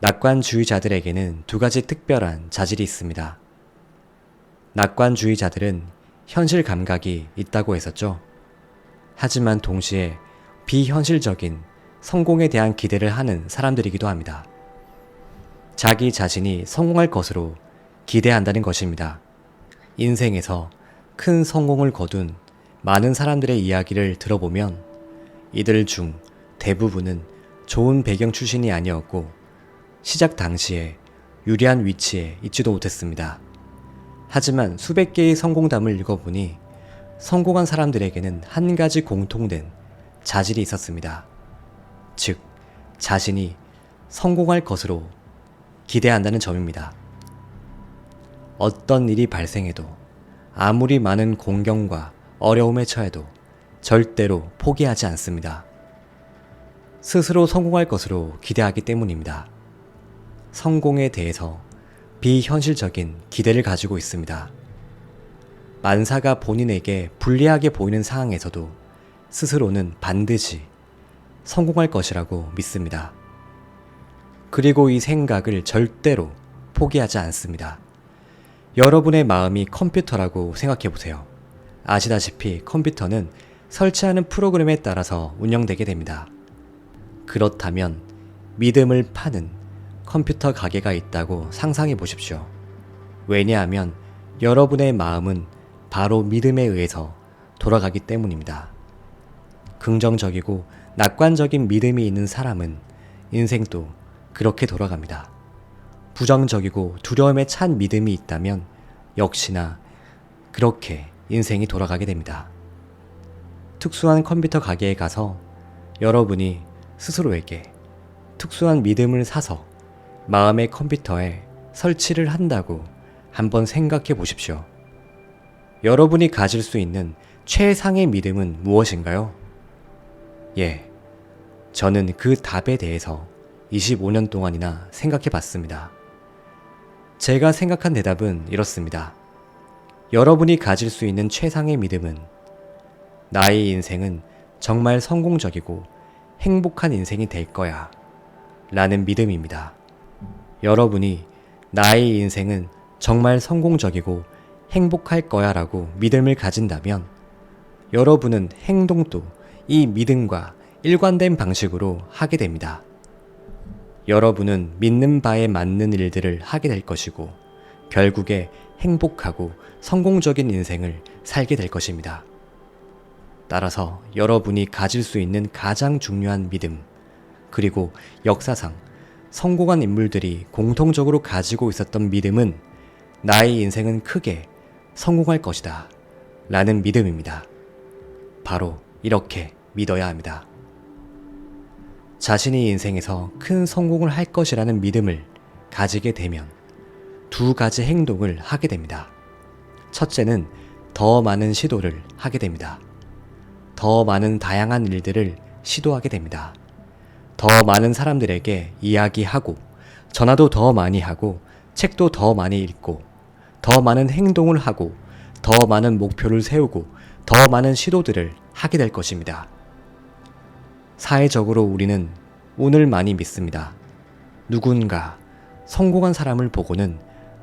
낙관주의자들에게는 두 가지 특별한 자질이 있습니다. 낙관주의자들은 현실 감각이 있다고 했었죠. 하지만 동시에 비현실적인 성공에 대한 기대를 하는 사람들이기도 합니다. 자기 자신이 성공할 것으로 기대한다는 것입니다. 인생에서 큰 성공을 거둔 많은 사람들의 이야기를 들어보면 이들 중 대부분은 좋은 배경 출신이 아니었고 시작 당시에 유리한 위치에 있지도 못했습니다. 하지만 수백 개의 성공담을 읽어보니 성공한 사람들에게는 한 가지 공통된 자질이 있었습니다. 즉, 자신이 성공할 것으로 기대한다는 점입니다. 어떤 일이 발생해도 아무리 많은 공경과 어려움에 처해도 절대로 포기하지 않습니다. 스스로 성공할 것으로 기대하기 때문입니다. 성공에 대해서 비현실적인 기대를 가지고 있습니다. 만사가 본인에게 불리하게 보이는 상황에서도 스스로는 반드시 성공할 것이라고 믿습니다. 그리고 이 생각을 절대로 포기하지 않습니다. 여러분의 마음이 컴퓨터라고 생각해 보세요. 아시다시피 컴퓨터는 설치하는 프로그램에 따라서 운영되게 됩니다. 그렇다면 믿음을 파는 컴퓨터 가게가 있다고 상상해 보십시오. 왜냐하면 여러분의 마음은 바로 믿음에 의해서 돌아가기 때문입니다. 긍정적이고 낙관적인 믿음이 있는 사람은 인생도 그렇게 돌아갑니다. 부정적이고 두려움에 찬 믿음이 있다면 역시나 그렇게 인생이 돌아가게 됩니다. 특수한 컴퓨터 가게에 가서 여러분이 스스로에게 특수한 믿음을 사서 마음의 컴퓨터에 설치를 한다고 한번 생각해 보십시오. 여러분이 가질 수 있는 최상의 믿음은 무엇인가요? 저는 그 답에 대해서 25년 동안이나 생각해 봤습니다. 제가 생각한 대답은 이렇습니다. 여러분이 가질 수 있는 최상의 믿음은 나의 인생은 정말 성공적이고 행복한 인생이 될 거야 라는 믿음입니다. 여러분이 나의 인생은 정말 성공적이고 행복할 거야 라고 믿음을 가진다면 여러분은 행동도 이 믿음과 일관된 방식으로 하게 됩니다. 여러분은 믿는 바에 맞는 일들을 하게 될 것이고 결국에 행복하고 성공적인 인생을 살게 될 것입니다. 따라서 여러분이 가질 수 있는 가장 중요한 믿음, 그리고 역사상 성공한 인물들이 공통적으로 가지고 있었던 믿음은 나의 인생은 크게 성공할 것이다 라는 믿음입니다. 바로 이렇게 믿어야 합니다. 자신이 인생에서 큰 성공을 할 것이라는 믿음을 가지게 되면 두 가지 행동을 하게 됩니다. 첫째는 더 많은 시도를 하게 됩니다. 더 많은 다양한 일들을 시도하게 됩니다. 더 많은 사람들에게 이야기하고 전화도 더 많이 하고 책도 더 많이 읽고 더 많은 행동을 하고 더 많은 목표를 세우고 더 많은 시도들을 하게 될 것입니다. 사회적으로 우리는 운을 많이 믿습니다. 누군가 성공한 사람을 보고는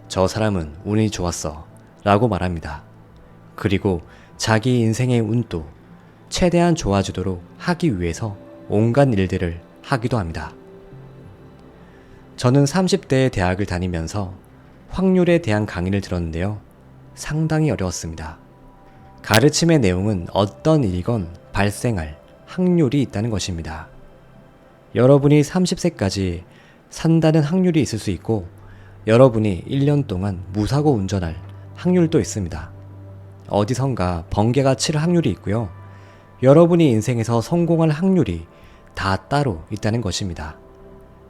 저 사람은 운이 좋았어 라고 말합니다. 그리고 자기 인생의 운도 최대한 좋아지도록 하기 위해서 온갖 일들을 하기도 합니다. 저는 30대에 대학을 다니면서 확률에 대한 강의를 들었는데요. 상당히 어려웠습니다. 가르침의 내용은 어떤 일이건 발생할 확률이 있다는 것입니다. 여러분이 30세까지 산다는 확률이 있을 수 있고 여러분이 1년 동안 무사고 운전할 확률도 있습니다. 어디선가 번개가 칠 확률이 있고요. 여러분이 인생에서 성공할 확률이 다 따로 있다는 것입니다.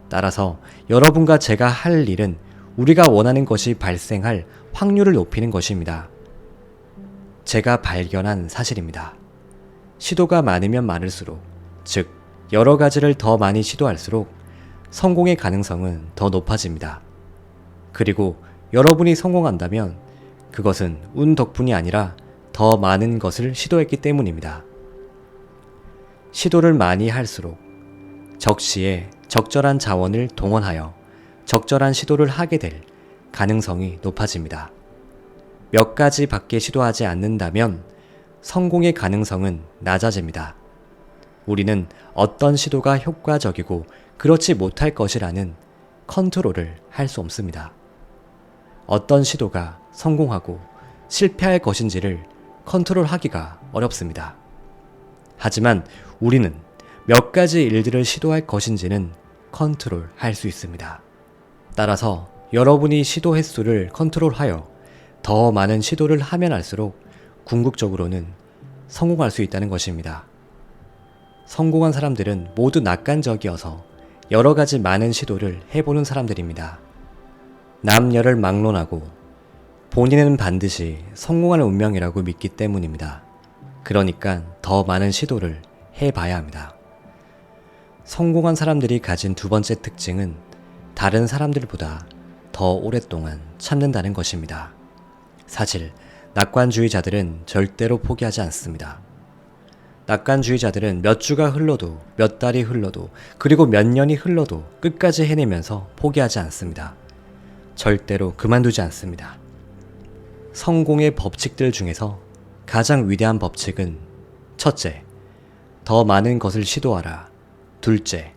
따라서 여러분과 제가 할 일은 우리가 원하는 것이 발생할 확률을 높이는 것입니다. 제가 발견한 사실입니다. 시도가 많으면 많을수록, 즉 여러 가지를 더 많이 시도할수록 성공의 가능성은 더 높아집니다. 그리고 여러분이 성공한다면 그것은 운 덕분이 아니라 더 많은 것을 시도했기 때문입니다. 시도를 많이 할수록 적시에 적절한 자원을 동원하여 적절한 시도를 하게 될 가능성이 높아집니다. 몇 가지 밖에 시도하지 않는다면 성공의 가능성은 낮아집니다. 우리는 어떤 시도가 효과적이고 그렇지 못할 것이라는 컨트롤을 할 수 없습니다. 어떤 시도가 성공하고 실패할 것인지를 컨트롤하기가 어렵습니다. 하지만 우리는 몇 가지 일들을 시도할 것인지는 컨트롤할 수 있습니다. 따라서 여러분이 시도 횟수를 컨트롤하여 더 많은 시도를 하면 할수록 궁극적으로는 성공할 수 있다는 것입니다. 성공한 사람들은 모두 낙관적이어서 여러 가지 많은 시도를 해보는 사람들입니다. 남녀를 막론하고 본인은 반드시 성공하는 운명이라고 믿기 때문입니다. 그러니까 더 많은 시도를 해봐야 합니다. 성공한 사람들이 가진 두 번째 특징은 다른 사람들보다 더 오랫동안 참는다는 것입니다. 사실 낙관주의자들은 절대로 포기하지 않습니다. 낙관주의자들은 몇 주가 흘러도 몇 달이 흘러도 그리고 몇 년이 흘러도 끝까지 해내면서 포기하지 않습니다. 절대로 그만두지 않습니다. 성공의 법칙들 중에서 가장 위대한 법칙은 첫째, 더 많은 것을 시도하라. 둘째,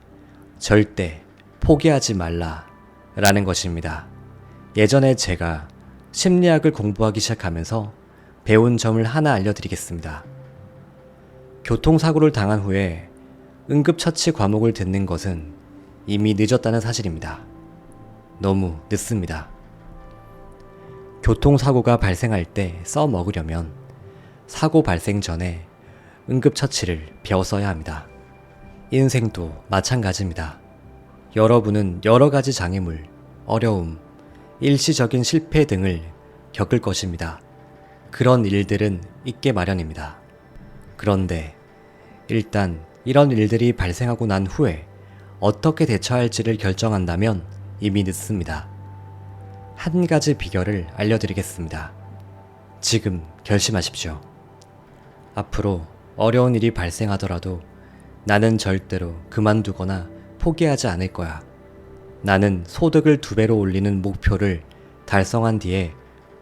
절대 포기하지 말라 라는 것입니다. 예전에 제가 심리학을 공부하기 시작하면서 배운 점을 하나 알려드리겠습니다. 교통사고를 당한 후에 응급처치 과목을 듣는 것은 이미 늦었다는 사실입니다. 너무 늦습니다. 교통사고가 발생할 때 써먹으려면 사고 발생 전에 응급처치를 배웠어야 합니다. 인생도 마찬가지입니다. 여러분은 여러 가지 장애물, 어려움, 일시적인 실패 등을 겪을 것입니다. 그런 일들은 있게 마련입니다. 그런데 일단 이런 일들이 발생하고 난 후에 어떻게 대처할지를 결정한다면 이미 늦습니다. 한 가지 비결을 알려드리겠습니다. 지금 결심하십시오. 앞으로 어려운 일이 발생하더라도 나는 절대로 그만두거나 포기하지 않을 거야. 나는 소득을 2배로 올리는 목표를 달성한 뒤에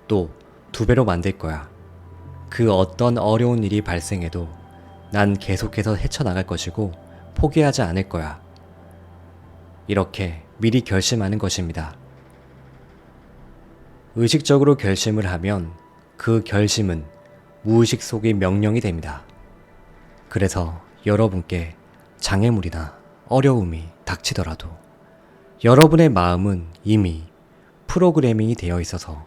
또 2배로 만들 거야. 그 어떤 어려운 일이 발생해도 난 계속해서 헤쳐나갈 것이고 포기하지 않을 거야. 이렇게 미리 결심하는 것입니다. 의식적으로 결심을 하면 그 결심은 무의식 속의 명령이 됩니다. 그래서 여러분께 장애물이나 어려움이 닥치더라도 여러분의 마음은 이미 프로그래밍이 되어 있어서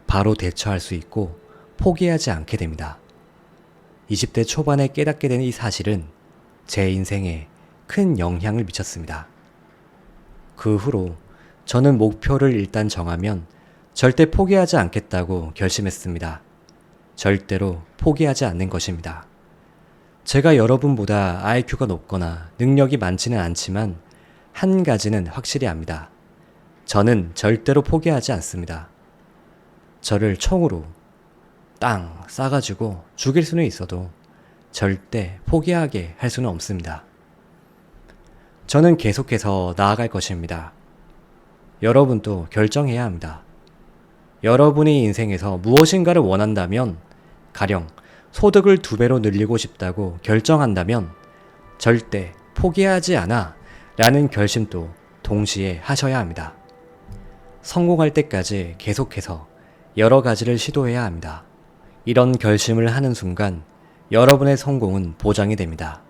바로 대처할 수 있고 포기하지 않게 됩니다. 20대 초반에 깨닫게 된 이 사실은 제 인생에 큰 영향을 미쳤습니다. 그 후로 저는 목표를 일단 정하면 절대 포기하지 않겠다고 결심했습니다. 절대로 포기하지 않는 것입니다. 제가 여러분보다 IQ가 높거나 능력이 많지는 않지만 한 가지는 확실히 압니다. 저는 절대로 포기하지 않습니다. 저를 총으로 땅 싸가지고 죽일 수는 있어도 절대 포기하게 할 수는 없습니다. 저는 계속해서 나아갈 것입니다. 여러분도 결정해야 합니다. 여러분이 인생에서 무엇인가를 원한다면, 가령 소득을 2배로 늘리고 싶다고 결정한다면 절대 포기하지 않아 라는 결심도 동시에 하셔야 합니다. 성공할 때까지 계속해서 여러 가지를 시도해야 합니다. 이런 결심을 하는 순간 여러분의 성공은 보장이 됩니다.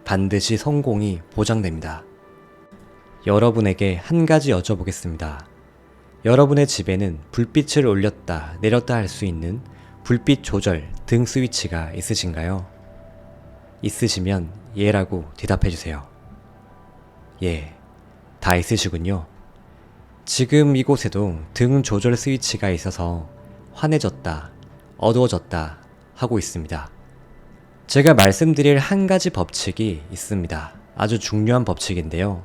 반드시 성공이 보장됩니다. 여러분에게 한 가지 여쭤보겠습니다. 여러분의 집에는 불빛을 올렸다 내렸다 할 수 있는 불빛 조절 등 스위치가 있으신가요? 있으시면 예라고 대답해주세요. 예, 다 있으시군요. 지금 이곳에도 등 조절 스위치가 있어서 환해졌다, 어두워졌다 하고 있습니다. 제가 말씀드릴 한 가지 법칙이 있습니다. 아주 중요한 법칙인데요.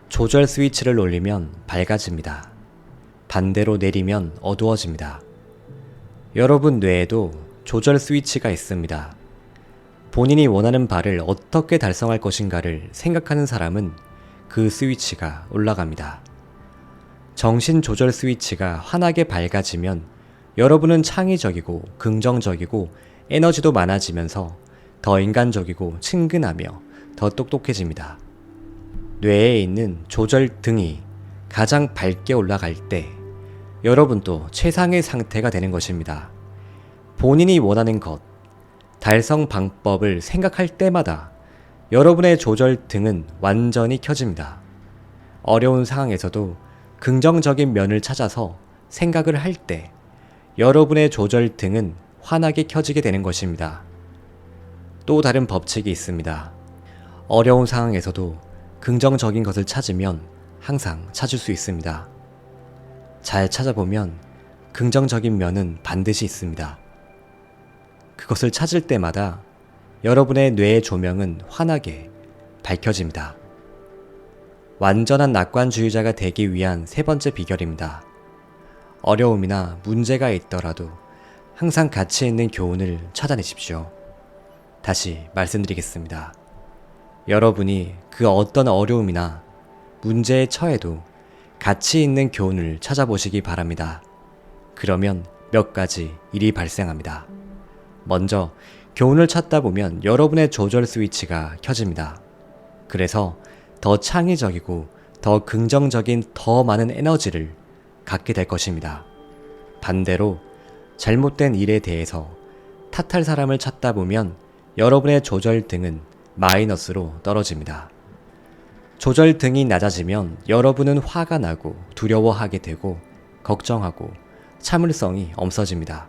조절 스위치를 올리면 밝아집니다. 반대로 내리면 어두워집니다. 여러분 뇌에도 조절 스위치가 있습니다. 본인이 원하는 바를 어떻게 달성할 것인가를 생각하는 사람은 그 스위치가 올라갑니다. 정신 조절 스위치가 환하게 밝아지면 여러분은 창의적이고 긍정적이고 에너지도 많아지면서 더 인간적이고 친근하며 더 똑똑해집니다. 뇌에 있는 조절 등이 가장 밝게 올라갈 때 여러분도 최상의 상태가 되는 것입니다. 본인이 원하는 것, 달성 방법을 생각할 때마다 여러분의 조절 등은 완전히 켜집니다. 어려운 상황에서도 긍정적인 면을 찾아서 생각을 할 때 여러분의 조절 등은 환하게 켜지게 되는 것입니다. 또 다른 법칙이 있습니다. 어려운 상황에서도 긍정적인 것을 찾으면 항상 찾을 수 있습니다. 잘 찾아보면 긍정적인 면은 반드시 있습니다. 그것을 찾을 때마다 여러분의 뇌의 조명은 환하게 밝혀집니다. 완전한 낙관주의자가 되기 위한 세 번째 비결입니다. 어려움이나 문제가 있더라도 항상 가치 있는 교훈을 찾아내십시오. 다시 말씀드리겠습니다. 여러분이 그 어떤 어려움이나 문제에 처해도 가치 있는 교훈을 찾아보시기 바랍니다. 그러면 몇 가지 일이 발생합니다. 먼저 교훈을 찾다 보면 여러분의 조절 스위치가 켜집니다. 그래서 더 창의적이고 더 긍정적인 더 많은 에너지를 갖게 될 것입니다. 반대로 잘못된 일에 대해서 탓할 사람을 찾다 보면 여러분의 조절 등은 마이너스로 떨어집니다. 조절 등이 낮아지면 여러분은 화가 나고 두려워하게 되고 걱정하고 참을성이 없어집니다.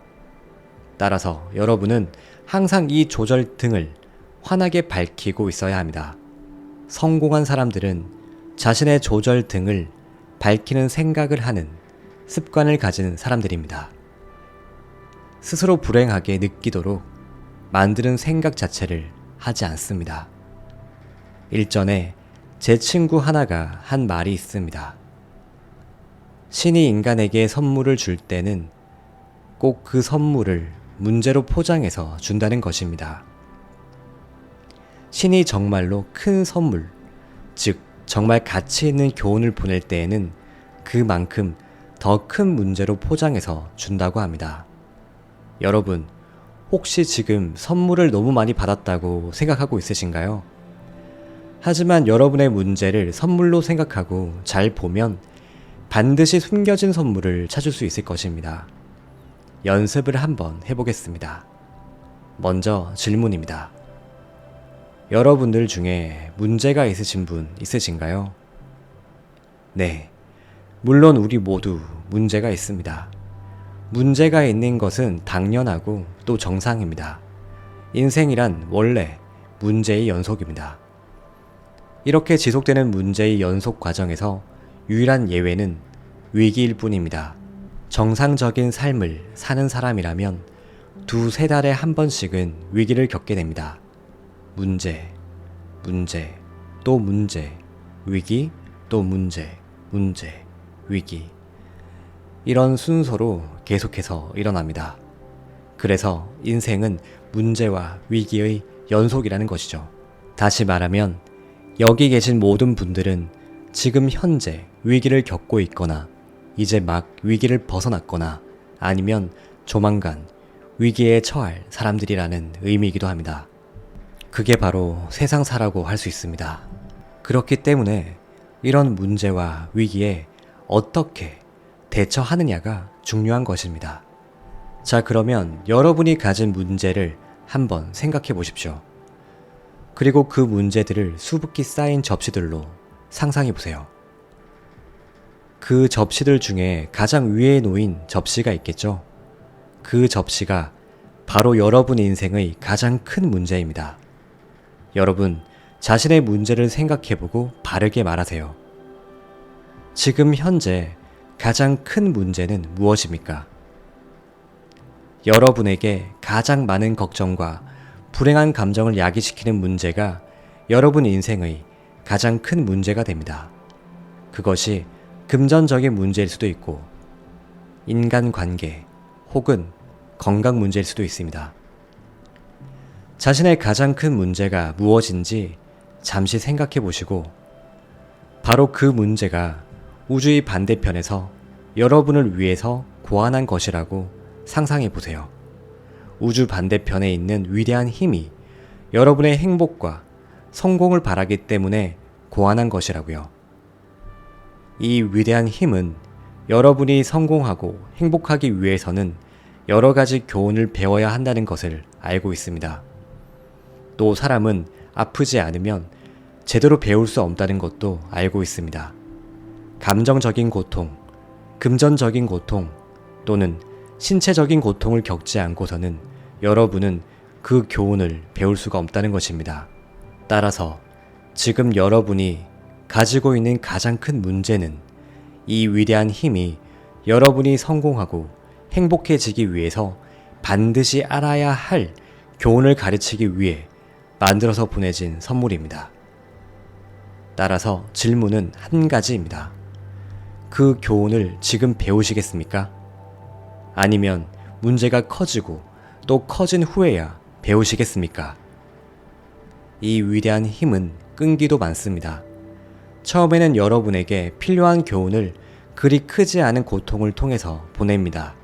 따라서 여러분은 항상 이 조절 등을 환하게 밝히고 있어야 합니다. 성공한 사람들은 자신의 조절 등을 밝히는 생각을 하는 습관을 가진 사람들입니다. 스스로 불행하게 느끼도록 만드는 생각 자체를 하지 않습니다. 일전에 제 친구 하나가 한 말이 있습니다. 신이 인간에게 선물을 줄 때는 꼭 그 선물을 문제로 포장해서 준다는 것입니다. 신이 정말로 큰 선물, 즉 정말 가치 있는 교훈을 보낼 때에는 그만큼 더 큰 문제로 포장해서 준다고 합니다. 여러분, 혹시 지금 선물을 너무 많이 받았다고 생각하고 있으신가요? 하지만 여러분의 문제를 선물로 생각하고 잘 보면 반드시 숨겨진 선물을 찾을 수 있을 것입니다. 연습을 한번 해보겠습니다. 먼저 질문입니다. 여러분들 중에 문제가 있으신 분 있으신가요? 네, 물론 우리 모두 문제가 있습니다. 문제가 있는 것은 당연하고 또 정상입니다. 인생이란 원래 문제의 연속입니다. 이렇게 지속되는 문제의 연속 과정에서 유일한 예외는 위기일 뿐입니다. 정상적인 삶을 사는 사람이라면 두세 달에 한 번씩은 위기를 겪게 됩니다. 문제, 문제, 또 문제, 위기, 또 문제, 문제, 위기. 이런 순서로 계속해서 일어납니다. 그래서 인생은 문제와 위기의 연속이라는 것이죠. 다시 말하면 여기 계신 모든 분들은 지금 현재 위기를 겪고 있거나 이제 막 위기를 벗어났거나 아니면 조만간 위기에 처할 사람들이라는 의미이기도 합니다. 그게 바로 세상사라고 할 수 있습니다. 그렇기 때문에 이런 문제와 위기에 어떻게 대처하느냐가 중요한 것입니다. 자, 그러면 여러분이 가진 문제를 한번 생각해 보십시오. 그리고 그 문제들을 수북히 쌓인 접시들로 상상해 보세요. 그 접시들 중에 가장 위에 놓인 접시가 있겠죠? 그 접시가 바로 여러분 인생의 가장 큰 문제입니다. 여러분, 자신의 문제를 생각해보고 바르게 말하세요. 지금 현재 가장 큰 문제는 무엇입니까? 여러분에게 가장 많은 걱정과 불행한 감정을 야기시키는 문제가 여러분 인생의 가장 큰 문제가 됩니다. 그것이 금전적인 문제일 수도 있고 인간관계 혹은 건강 문제일 수도 있습니다. 자신의 가장 큰 문제가 무엇인지 잠시 생각해 보시고 바로 그 문제가 우주의 반대편에서 여러분을 위해서 고안한 것이라고 상상해 보세요. 우주 반대편에 있는 위대한 힘이 여러분의 행복과 성공을 바라기 때문에 고안한 것이라고요. 이 위대한 힘은 여러분이 성공하고 행복하기 위해서는 여러 가지 교훈을 배워야 한다는 것을 알고 있습니다. 또 사람은 아프지 않으면 제대로 배울 수 없다는 것도 알고 있습니다. 감정적인 고통, 금전적인 고통 또는 신체적인 고통을 겪지 않고서는 여러분은 그 교훈을 배울 수가 없다는 것입니다. 따라서 지금 여러분이 가지고 있는 가장 큰 문제는 이 위대한 힘이 여러분이 성공하고 행복해지기 위해서 반드시 알아야 할 교훈을 가르치기 위해 만들어서 보내진 선물입니다. 따라서 질문은 한 가지입니다. 그 교훈을 지금 배우시겠습니까? 아니면 문제가 커지고 또 커진 후에야 배우시겠습니까? 이 위대한 힘은 끈기도 많습니다. 처음에는 여러분에게 필요한 교훈을 그리 크지 않은 고통을 통해서 보냅니다.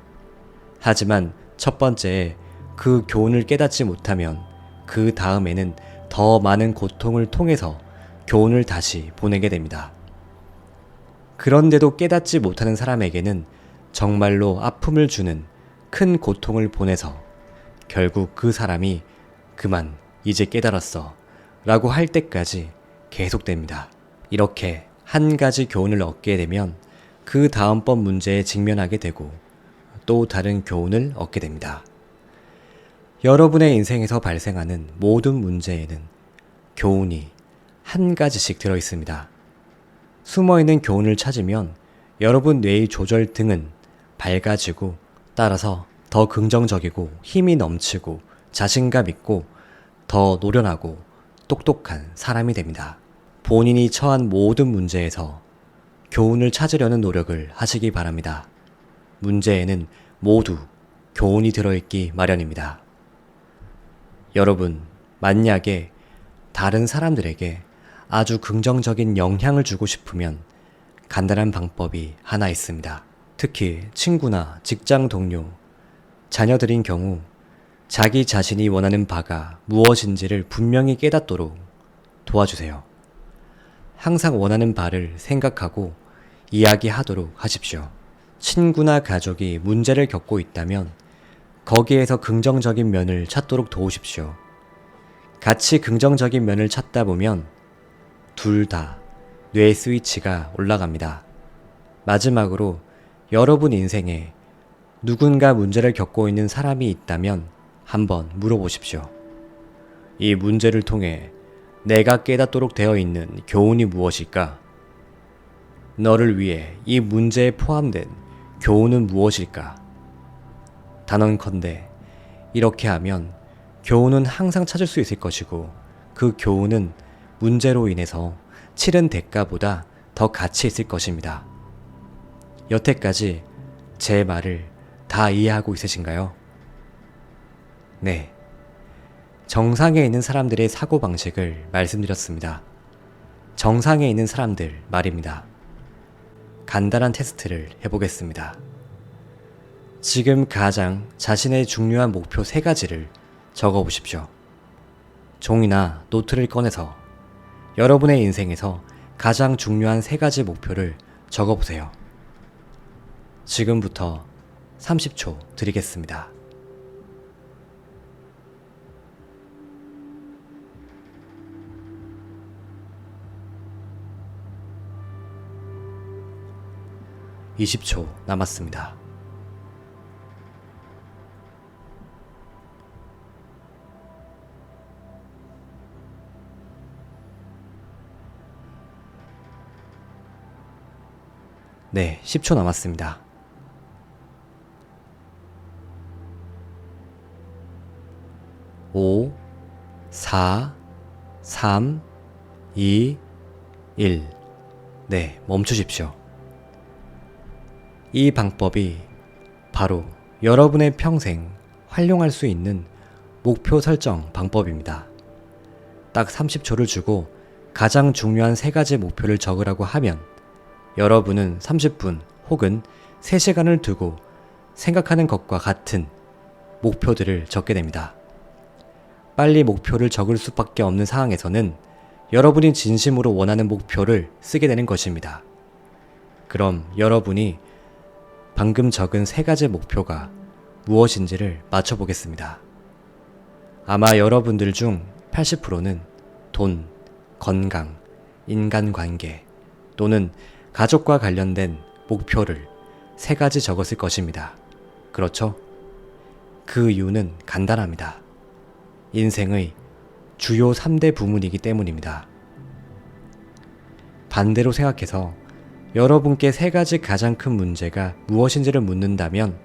하지만 첫 번째에 그 교훈을 깨닫지 못하면 그 다음에는 더 많은 고통을 통해서 교훈을 다시 보내게 됩니다. 그런데도 깨닫지 못하는 사람에게는 정말로 아픔을 주는 큰 고통을 보내서 결국 그 사람이 그만 이제 깨달았어 라고 할 때까지 계속됩니다. 이렇게 한 가지 교훈을 얻게 되면 그 다음번 문제에 직면하게 되고 또 다른 교훈을 얻게 됩니다. 여러분의 인생에서 발생하는 모든 문제에는 교훈이 한 가지씩 들어 있습니다. 숨어있는 교훈을 찾으면 여러분 뇌의 조절 등은 밝아지고 따라서 더 긍정적이고 힘이 넘치고 자신감 있고 더 노련하고 똑똑한 사람이 됩니다. 본인이 처한 모든 문제에서 교훈을 찾으려는 노력을 하시기 바랍니다. 문제에는 모두 교훈이 들어있기 마련입니다. 여러분, 만약에 다른 사람들에게 아주 긍정적인 영향을 주고 싶으면 간단한 방법이 하나 있습니다. 특히 친구나 직장 동료, 자녀들인 경우 자기 자신이 원하는 바가 무엇인지를 분명히 깨닫도록 도와주세요. 항상 원하는 바를 생각하고 이야기하도록 하십시오. 친구나 가족이 문제를 겪고 있다면 거기에서 긍정적인 면을 찾도록 도우십시오. 같이 긍정적인 면을 찾다 보면 둘 다 뇌 스위치가 올라갑니다. 마지막으로 여러분 인생에 누군가 문제를 겪고 있는 사람이 있다면 한번 물어보십시오. 이 문제를 통해 내가 깨닫도록 되어 있는 교훈이 무엇일까? 너를 위해 이 문제에 포함된 교훈은 무엇일까? 단언컨대 이렇게 하면 교훈은 항상 찾을 수 있을 것이고 그 교훈은 문제로 인해서 치른 대가보다 더 가치 있을 것입니다. 여태까지 제 말을 다 이해하고 있으신가요? 네. 정상에 있는 사람들의 사고방식을 말씀드렸습니다. 정상에 있는 사람들 말입니다. 간단한 테스트를 해보겠습니다. 지금 가장 자신의 중요한 목표 3가지를 적어보십시오. 종이나 노트를 꺼내서 여러분의 인생에서 가장 중요한 3가지 목표를 적어보세요. 지금부터 30초 드리겠습니다. (20초) 남았습니다. 네, 10초 남았습니다. 5, 4, 3, 2, 1. 네, 멈추십시오. 이 방법이 바로 여러분의 평생 활용할 수 있는 목표 설정 방법입니다. 딱 30초를 주고 가장 중요한 3가지 목표를 적으라고 하면 여러분은 30분 혹은 3시간을 두고 생각하는 것과 같은 목표들을 적게 됩니다. 빨리 목표를 적을 수밖에 없는 상황에서는 여러분이 진심으로 원하는 목표를 쓰게 되는 것입니다. 그럼 여러분이 방금 적은 3가지 목표가 무엇인지를 맞춰보겠습니다. 아마 여러분들 중 80%는 돈, 건강, 인간관계 또는 가족과 관련된 목표를 3가지 적었을 것입니다. 그렇죠? 그 이유는 간단합니다. 인생의 주요 3대 부문이기 때문입니다. 반대로 생각해서 여러분께 3가지 가장 큰 문제가 무엇인지를 묻는다면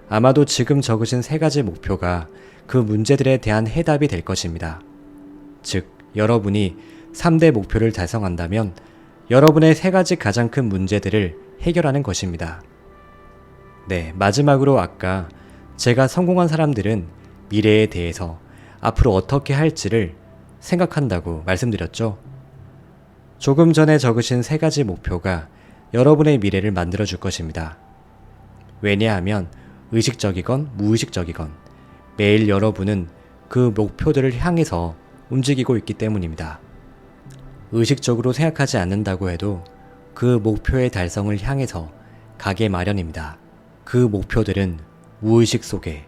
아마도 지금 적으신 3가지 목표가 그 문제들에 대한 해답이 될 것입니다. 즉, 여러분이 3대 목표를 달성한다면 여러분의 3가지 가장 큰 문제들을 해결하는 것입니다. 네, 마지막으로 아까 제가 성공한 사람들은 미래에 대해서 앞으로 어떻게 할지를 생각한다고 말씀드렸죠. 조금 전에 적으신 3가지 목표가 여러분의 미래를 만들어 줄 것입니다. 왜냐하면 의식적이건 무의식적이건 매일 여러분은 그 목표들을 향해서 움직이고 있기 때문입니다. 의식적으로 생각하지 않는다고 해도 그 목표의 달성을 향해서 가게 마련입니다. 그 목표들은 무의식 속에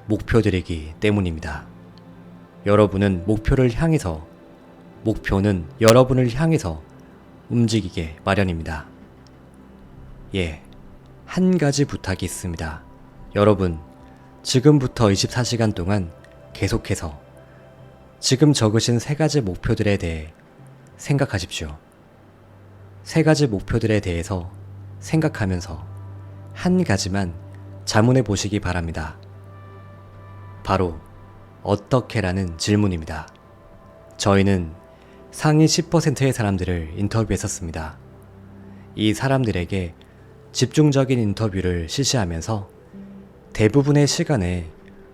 목표들이기 때문입니다. 여러분은 목표를 향해서, 목표는 여러분을 향해서 움직이게 마련입니다. 예, 한 가지 부탁이 있습니다. 여러분, 지금부터 24시간 동안 계속해서 지금 적으신 3가지 목표들에 대해 생각하십시오. 3가지 목표들에 대해서 생각하면서 한 가지만 자문해 보시기 바랍니다. 바로 어떻게라는 질문입니다. 저희는 상위 10%의 사람들을 인터뷰했었습니다. 이 사람들에게 집중적인 인터뷰를 실시하면서 대부분의 시간에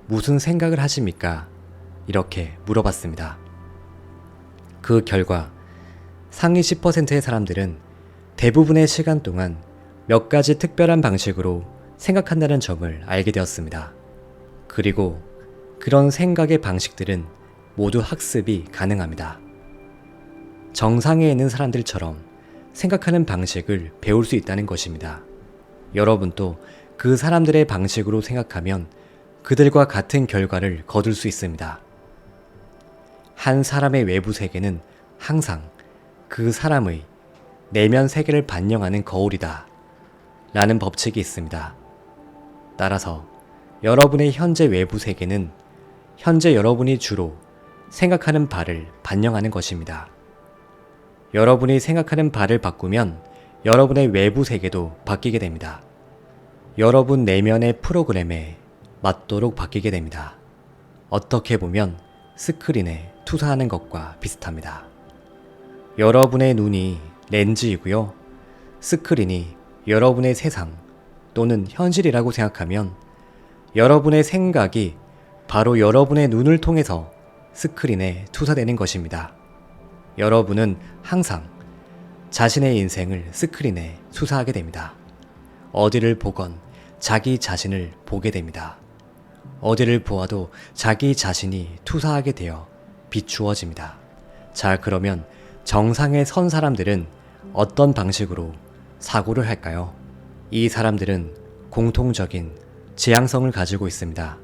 무슨 생각을 하십니까? 이렇게 물어봤습니다. 그 결과 상위 10%의 사람들은 대부분의 시간 동안 몇 가지 특별한 방식으로 생각한다는 점을 알게 되었습니다. 그리고 그런 생각의 방식들은 모두 학습이 가능합니다. 정상에 있는 사람들처럼 생각하는 방식을 배울 수 있다는 것입니다. 여러분도 그 사람들의 방식으로 생각하면 그들과 같은 결과를 거둘 수 있습니다. 한 사람의 외부 세계는 항상 그 사람의 내면 세계를 반영하는 거울이다 라는 법칙이 있습니다. 따라서 여러분의 현재 외부 세계는 현재 여러분이 주로 생각하는 바를 반영하는 것입니다. 여러분이 생각하는 바를 바꾸면 여러분의 외부 세계도 바뀌게 됩니다. 여러분 내면의 프로그램에 맞도록 바뀌게 됩니다. 어떻게 보면 스크린에 투사하는 것과 비슷합니다. 여러분의 눈이 렌즈이고요. 스크린이 여러분의 세상 또는 현실이라고 생각하면 여러분의 생각이 바로 여러분의 눈을 통해서 스크린에 투사되는 것입니다. 여러분은 항상 자신의 인생을 스크린에 투사하게 됩니다. 어디를 보건 자기 자신을 보게 됩니다. 어디를 보아도 자기 자신이 투사하게 되어 비추어집니다. 자, 그러면 정상에 선 사람들은 어떤 방식으로 사고를 할까요? 이 사람들은 공통적인 지향성을 가지고 있습니다.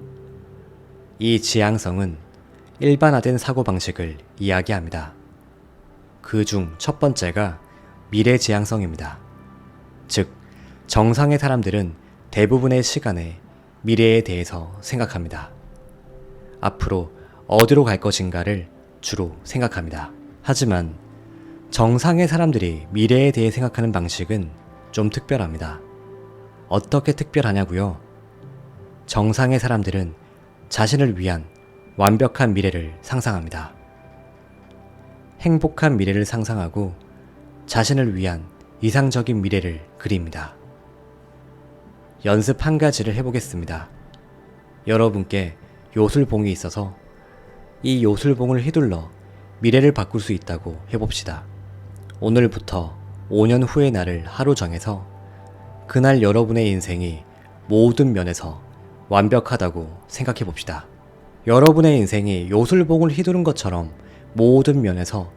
이 지향성은 일반화된 사고방식을 이야기합니다. 그 중 첫 번째가 미래 지향성입니다. 즉, 정상의 사람들은 대부분의 시간에 미래에 대해서 생각합니다. 앞으로 어디로 갈 것인가를 주로 생각합니다. 하지만 정상의 사람들이 미래에 대해 생각하는 방식은 좀 특별합니다. 어떻게 특별하냐고요? 정상의 사람들은 자신을 위한 완벽한 미래를 상상합니다. 행복한 미래를 상상하고 자신을 위한 이상적인 미래를 그립니다. 연습 한 가지를 해보겠습니다. 여러분께 요술봉이 있어서 이 요술봉을 휘둘러 미래를 바꿀 수 있다고 해봅시다. 오늘부터 5년 후의 날을 하루 정해서 그날 여러분의 인생이 모든 면에서 완벽하다고 생각해 봅시다. 여러분의 인생이 요술봉을 휘두른 것처럼 모든 면에서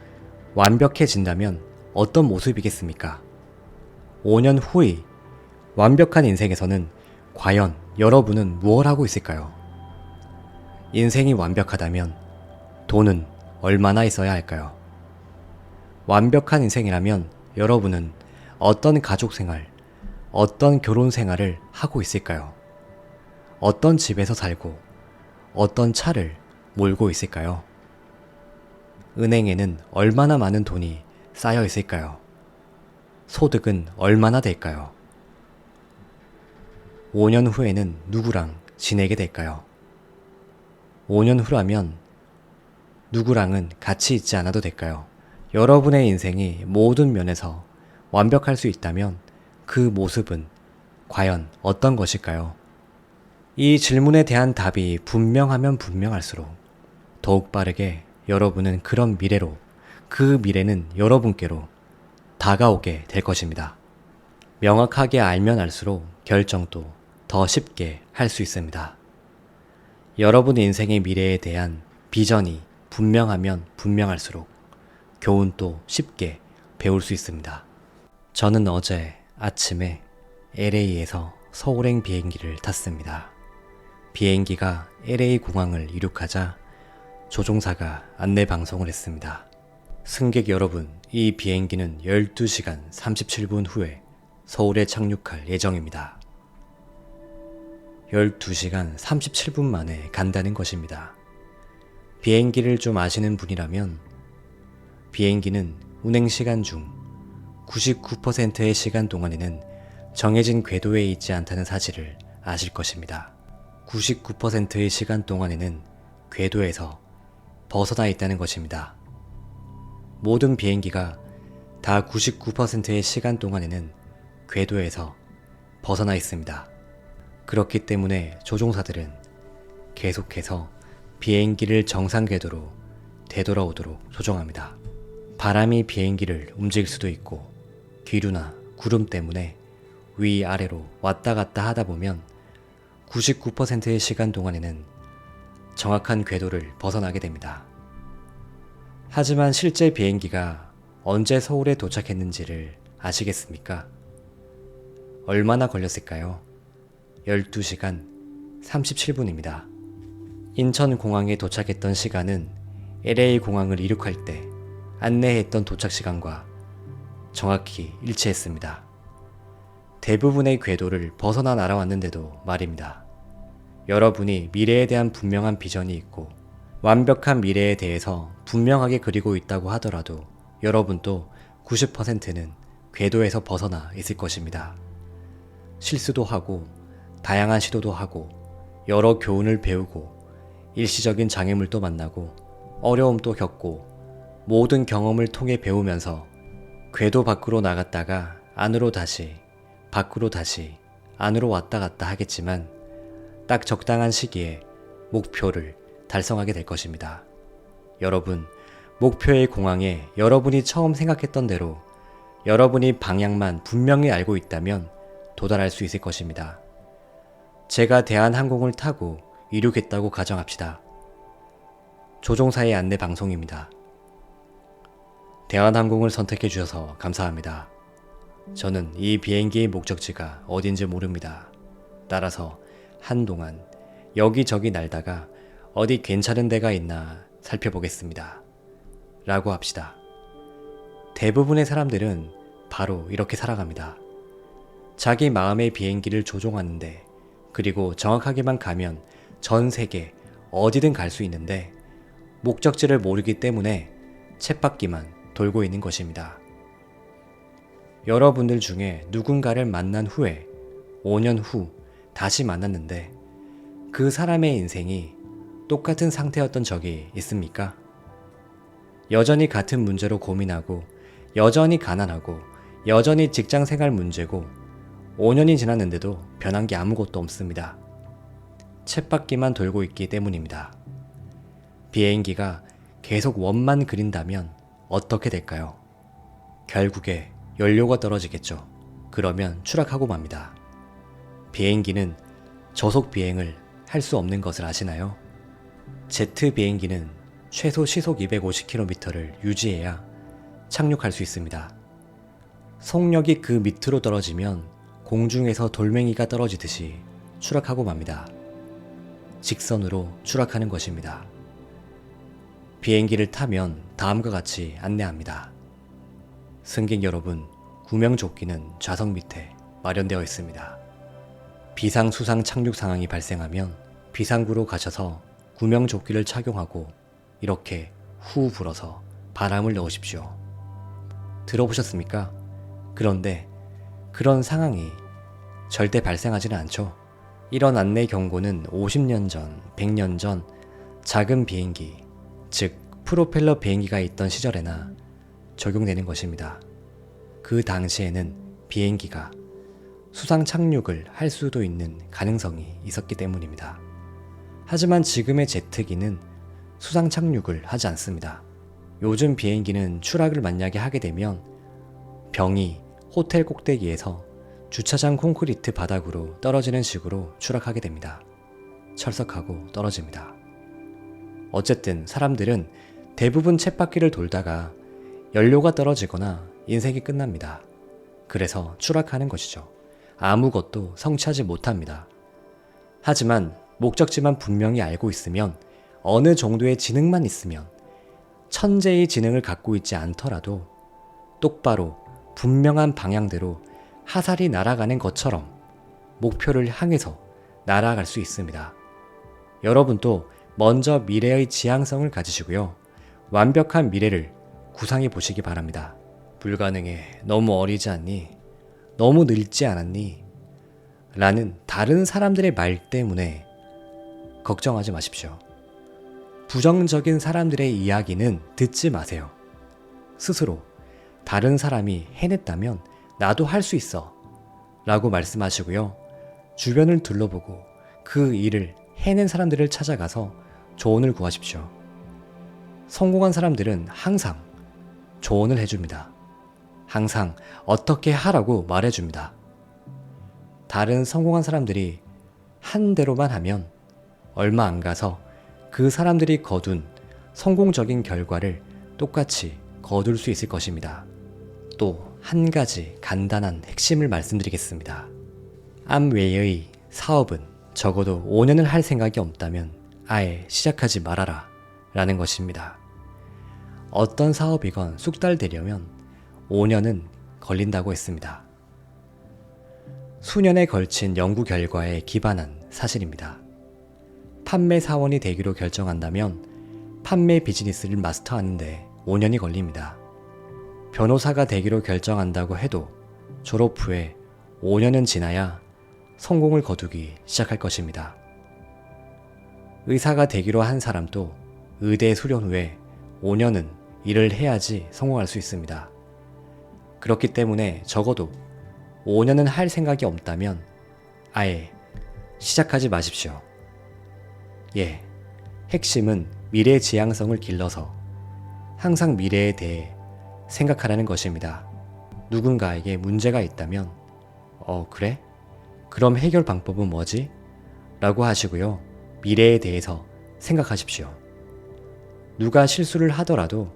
완벽해진다면 어떤 모습이겠습니까? 5년 후의 완벽한 인생에서는 과연 여러분은 무엇을 하고 있을까요? 인생이 완벽하다면 돈은 얼마나 있어야 할까요? 완벽한 인생이라면 여러분은 어떤 가족 생활, 어떤 결혼 생활을 하고 있을까요? 어떤 집에서 살고 어떤 차를 몰고 있을까요? 은행에는 얼마나 많은 돈이 쌓여 있을까요? 소득은 얼마나 될까요? 5년 후에는 누구랑 지내게 될까요? 5년 후라면 누구랑은 같이 있지 않아도 될까요? 여러분의 인생이 모든 면에서 완벽할 수 있다면 그 모습은 과연 어떤 것일까요? 이 질문에 대한 답이 분명하면 분명할수록 더욱 빠르게 여러분은 그런 미래로, 그 미래는 여러분께로 다가오게 될 것입니다. 명확하게 알면 알수록 결정도 더 쉽게 할 수 있습니다. 여러분 인생의 미래에 대한 비전이 분명하면 분명할수록 교훈도 쉽게 배울 수 있습니다. 저는 어제 아침에 LA에서 서울행 비행기를 탔습니다. 비행기가 LA 공항을 이륙하자 조종사가 안내 방송을 했습니다. 승객 여러분, 이 비행기는 12시간 37분 후에 서울에 착륙할 예정입니다. 12시간 37분 만에 간다는 것입니다. 비행기를 좀 아시는 분이라면 비행기는 운행 시간 중 99%의 시간 동안에는 정해진 궤도에 있지 않다는 사실을 아실 것입니다. 99%의 시간 동안에는 궤도에서 벗어나 있다는 것입니다. 모든 비행기가 다 99%의 시간 동안에는 궤도에서 벗어나 있습니다. 그렇기 때문에 조종사들은 계속해서 비행기를 정상 궤도로 되돌아오도록 조종합니다. 바람이 비행기를 움직일 수도 있고 기류나 구름 때문에 위아래로 왔다 갔다 하다 보면 99%의 시간 동안에는 정확한 궤도를 벗어나게 됩니다. 하지만 실제 비행기가 언제 서울에 도착했는지를 아시겠습니까? 얼마나 걸렸을까요? 12시간 37분입니다. 인천공항에 도착했던 시간은 LA 공항을 이륙할 때 안내했던 도착 시간과 정확히 일치했습니다. 대부분의 궤도를 벗어나 날아왔는데도 말입니다. 여러분이 미래에 대한 분명한 비전이 있고 완벽한 미래에 대해서 분명하게 그리고 있다고 하더라도 여러분도 90%는 궤도에서 벗어나 있을 것입니다. 실수도 하고 다양한 시도도 하고 여러 교훈을 배우고 일시적인 장애물도 만나고 어려움도 겪고 모든 경험을 통해 배우면서 궤도 밖으로 나갔다가 안으로 다시 밖으로 다시 안으로 왔다 갔다 하겠지만 딱 적당한 시기에 목표를 달성하게 될 것입니다. 여러분, 목표의 공항에 여러분이 처음 생각했던 대로 여러분이 방향만 분명히 알고 있다면 도달할 수 있을 것입니다. 제가 대한항공을 타고 이륙했다고 가정합시다. 조종사의 안내 방송입니다. 대한항공을 선택해 주셔서 감사합니다. 저는 이 비행기의 목적지가 어딘지 모릅니다. 따라서 한동안 여기저기 날다가 어디 괜찮은 데가 있나 살펴보겠습니다. 라고 합시다. 대부분의 사람들은 바로 이렇게 살아갑니다. 자기 마음의 비행기를 조종하는데 그리고 정확하게만 가면 전 세계 어디든 갈 수 있는데 목적지를 모르기 때문에 쳇바퀴만 돌고 있는 것입니다. 여러분들 중에 누군가를 만난 후에 5년 후 다시 만났는데 그 사람의 인생이 똑같은 상태였던 적이 있습니까? 여전히 같은 문제로 고민하고 여전히 가난하고 여전히 직장생활 문제고 5년이 지났는데도 변한 게 아무것도 없습니다. 쳇바퀴만 돌고 있기 때문입니다. 비행기가 계속 원만 그린다면 어떻게 될까요? 결국에 연료가 떨어지겠죠. 그러면 추락하고 맙니다. 비행기는 저속 비행을 할 수 없는 것을 아시나요? 제트 비행기는 최소 시속 250km를 유지해야 착륙할 수 있습니다. 속력이 그 밑으로 떨어지면 공중에서 돌멩이가 떨어지듯이 추락하고 맙니다. 직선으로 추락하는 것입니다. 비행기를 타면 다음과 같이 안내합니다. 승객 여러분, 구명조끼는 좌석 밑에 마련되어 있습니다. 비상 수상 착륙 상황이 발생하면 비상구로 가셔서 구명조끼를 착용하고 이렇게 후 불어서 바람을 넣으십시오. 들어보셨습니까? 그런데 그런 상황이 절대 발생하지는 않죠. 이런 안내 경고는 50년 전, 100년 전 작은 비행기, 즉 프로펠러 비행기가 있던 시절에나 적용되는 것입니다. 그 당시에는 비행기가 수상 착륙을 할 수도 있는 가능성이 있었기 때문입니다. 하지만 지금의 제트기는 수상 착륙을 하지 않습니다. 요즘 비행기는 추락을 만약에 하게 되면 병이 호텔 꼭대기에서 주차장 콘크리트 바닥으로 떨어지는 식으로 추락하게 됩니다. 철썩하고 떨어집니다. 어쨌든 사람들은 대부분 쳇바퀴를 돌다가 연료가 떨어지거나 인생이 끝납니다. 그래서 추락하는 것이죠. 아무것도 성취하지 못합니다. 하지만 목적지만 분명히 알고 있으면 어느 정도의 지능만 있으면 천재의 지능을 갖고 있지 않더라도 똑바로 분명한 방향대로 화살이 날아가는 것처럼 목표를 향해서 날아갈 수 있습니다. 여러분도 먼저 미래의 지향성을 가지시고요. 완벽한 미래를 구상해 보시기 바랍니다. 불가능해. 너무 어리지 않니? 너무 늙지 않았니? 라는 다른 사람들의 말 때문에 걱정하지 마십시오. 부정적인 사람들의 이야기는 듣지 마세요. 스스로 다른 사람이 해냈다면 나도 할 수 있어 라고 말씀하시고요. 주변을 둘러보고 그 일을 해낸 사람들을 찾아가서 조언을 구하십시오. 성공한 사람들은 항상 조언을 해줍니다. 항상 어떻게 하라고 말해줍니다. 다른 성공한 사람들이 한 대로만 하면 얼마 안 가서 그 사람들이 거둔 성공적인 결과를 똑같이 거둘 수 있을 것입니다. 또 한 가지 간단한 핵심을 말씀드리겠습니다. 암웨이의 사업은 적어도 5년을 할 생각이 없다면 아예 시작하지 말아라 라는 것입니다. 어떤 사업이건 쑥달되려면 5년은 걸린다고 했습니다. 수년에 걸친 연구 결과에 기반한 사실입니다. 판매 사원이 되기로 결정한다면 판매 비즈니스를 마스터하는데 5년이 걸립니다. 변호사가 되기로 결정한다고 해도 졸업 후에 5년은 지나야 성공을 거두기 시작할 것입니다. 의사가 되기로 한 사람도 의대 수련 후에 5년은 일을 해야지 성공할 수 있습니다. 그렇기 때문에 적어도 5년은 할 생각이 없다면 아예 시작하지 마십시오. 핵심은 미래 지향성을 길러서 항상 미래에 대해 생각하라는 것입니다. 누군가에게 문제가 있다면 그래? 그럼 해결 방법은 뭐지? 라고 하시고요. 미래에 대해서 생각하십시오. 누가 실수를 하더라도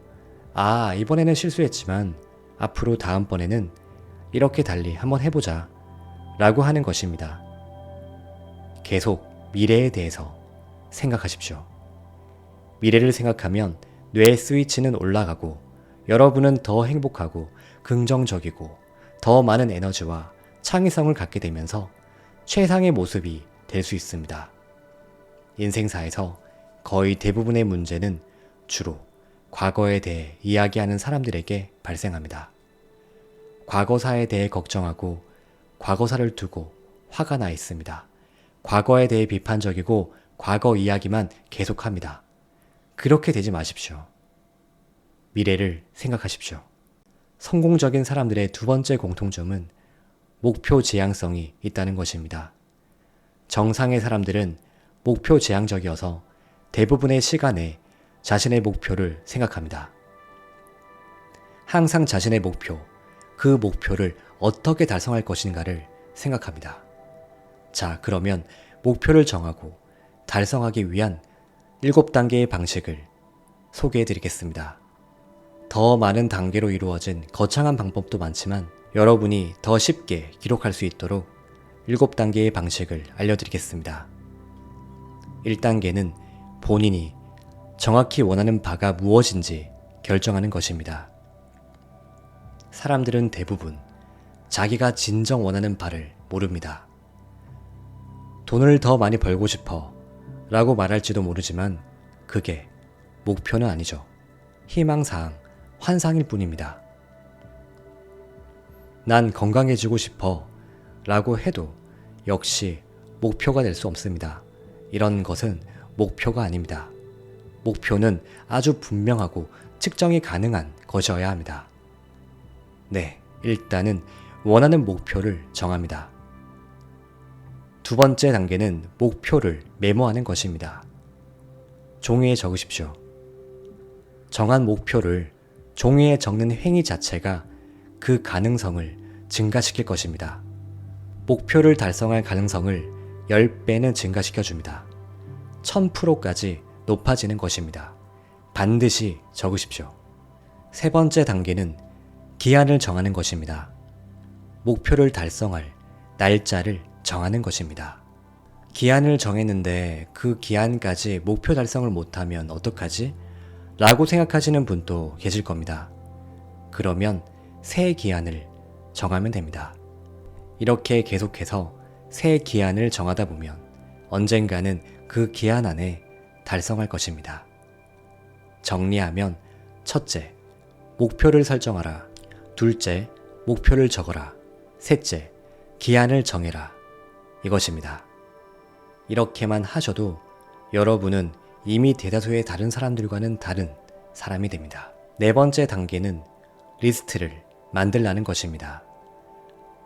이번에는 실수했지만 앞으로 다음번에는 이렇게 달리 한번 해보자 라고 하는 것입니다. 계속 미래에 대해서 생각하십시오. 미래를 생각하면 뇌의 스위치는 올라가고 여러분은 더 행복하고 긍정적이고 더 많은 에너지와 창의성을 갖게 되면서 최상의 모습이 될 수 있습니다. 인생사에서 거의 대부분의 문제는 주로 과거에 대해 이야기하는 사람들에게 발생합니다. 과거사에 대해 걱정하고 과거사를 두고 화가 나 있습니다. 과거에 대해 비판적이고 과거 이야기만 계속합니다. 그렇게 되지 마십시오. 미래를 생각하십시오. 성공적인 사람들의 두 번째 공통점은 목표 지향성이 있다는 것입니다. 정상의 사람들은 목표 지향적이어서 대부분의 시간에 자신의 목표를 생각합니다. 항상 자신의 목표, 그 목표를 어떻게 달성할 것인가를 생각합니다. 자, 그러면 목표를 정하고 달성하기 위한 7단계의 방식을 소개해 드리겠습니다. 더 많은 단계로 이루어진 거창한 방법도 많지만 여러분이 더 쉽게 기록할 수 있도록 7단계의 방식을 알려드리겠습니다. 1단계는 본인이 정확히 원하는 바가 무엇인지 결정하는 것입니다. 사람들은 대부분 자기가 진정 원하는 바를 모릅니다. 돈을 더 많이 벌고 싶어 라고 말할지도 모르지만 그게 목표는 아니죠. 희망사항, 환상일 뿐입니다. 난 건강해지고 싶어 라고 해도 역시 목표가 될 수 없습니다. 이런 것은 목표가 아닙니다. 목표는 아주 분명하고 측정이 가능한 것이어야 합니다. 네, 일단은 원하는 목표를 정합니다. 두 번째 단계는 목표를 메모하는 것입니다. 종이에 적으십시오. 정한 목표를 종이에 적는 행위 자체가 그 가능성을 증가시킬 것입니다. 목표를 달성할 가능성을 10배는 증가시켜 줍니다. 1000%까지 높아지는 것입니다. 반드시 적으십시오. 세 번째 단계는 기한을 정하는 것입니다. 목표를 달성할 날짜를 정하는 것입니다. 기한을 정했는데 그 기한까지 목표 달성을 못하면 어떡하지? 라고 생각하시는 분도 계실 겁니다. 그러면 새 기한을 정하면 됩니다. 이렇게 계속해서 새 기한을 정하다 보면 언젠가는 그 기한 안에 달성할 것입니다. 정리하면 첫째, 목표를 설정하라. 둘째, 목표를 적어라. 셋째, 기한을 정해라. 이것입니다. 이렇게만 하셔도 여러분은 이미 대다수의 다른 사람들과는 다른 사람이 됩니다. 네 번째 단계는 리스트를 만들라는 것입니다.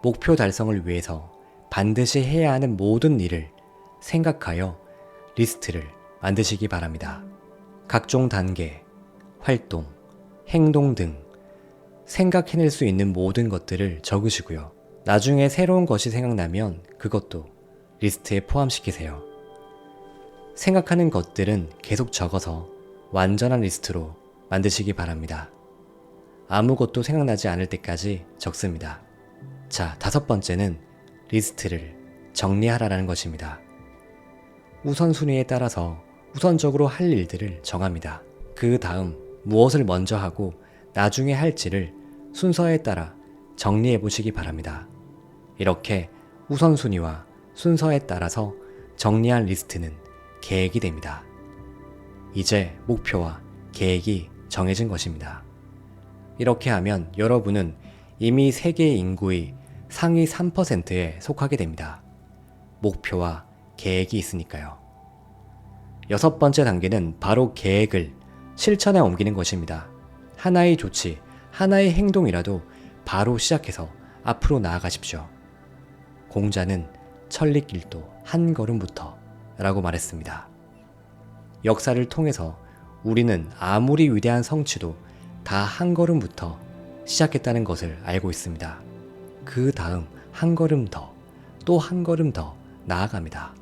목표 달성을 위해서 반드시 해야 하는 모든 일을 생각하여 리스트를 만드시기 바랍니다. 각종 단계, 활동, 행동 등 생각해낼 수 있는 모든 것들을 적으시고요. 나중에 새로운 것이 생각나면 그것도 리스트에 포함시키세요. 생각하는 것들은 계속 적어서 완전한 리스트로 만드시기 바랍니다. 아무것도 생각나지 않을 때까지 적습니다. 자, 다섯 번째는 리스트를 정리하라는 것입니다. 우선순위에 따라서 우선적으로 할 일들을 정합니다. 그 다음 무엇을 먼저 하고 나중에 할지를 순서에 따라 정리해 보시기 바랍니다. 이렇게 우선순위와 순서에 따라서 정리한 리스트는 계획이 됩니다. 이제 목표와 계획이 정해진 것입니다. 이렇게 하면 여러분은 이미 세계 인구의 상위 3%에 속하게 됩니다. 목표와 계획이 있으니까요. 여섯 번째 단계는 바로 계획을 실천에 옮기는 것입니다. 하나의 조치, 하나의 행동이라도 바로 시작해서 앞으로 나아가십시오. 공자는 천리길도 한 걸음부터 라고 말했습니다. 역사를 통해서 우리는 아무리 위대한 성취도 다 한 걸음부터 시작했다는 것을 알고 있습니다. 그 다음 한 걸음 더, 또 한 걸음 더 나아갑니다.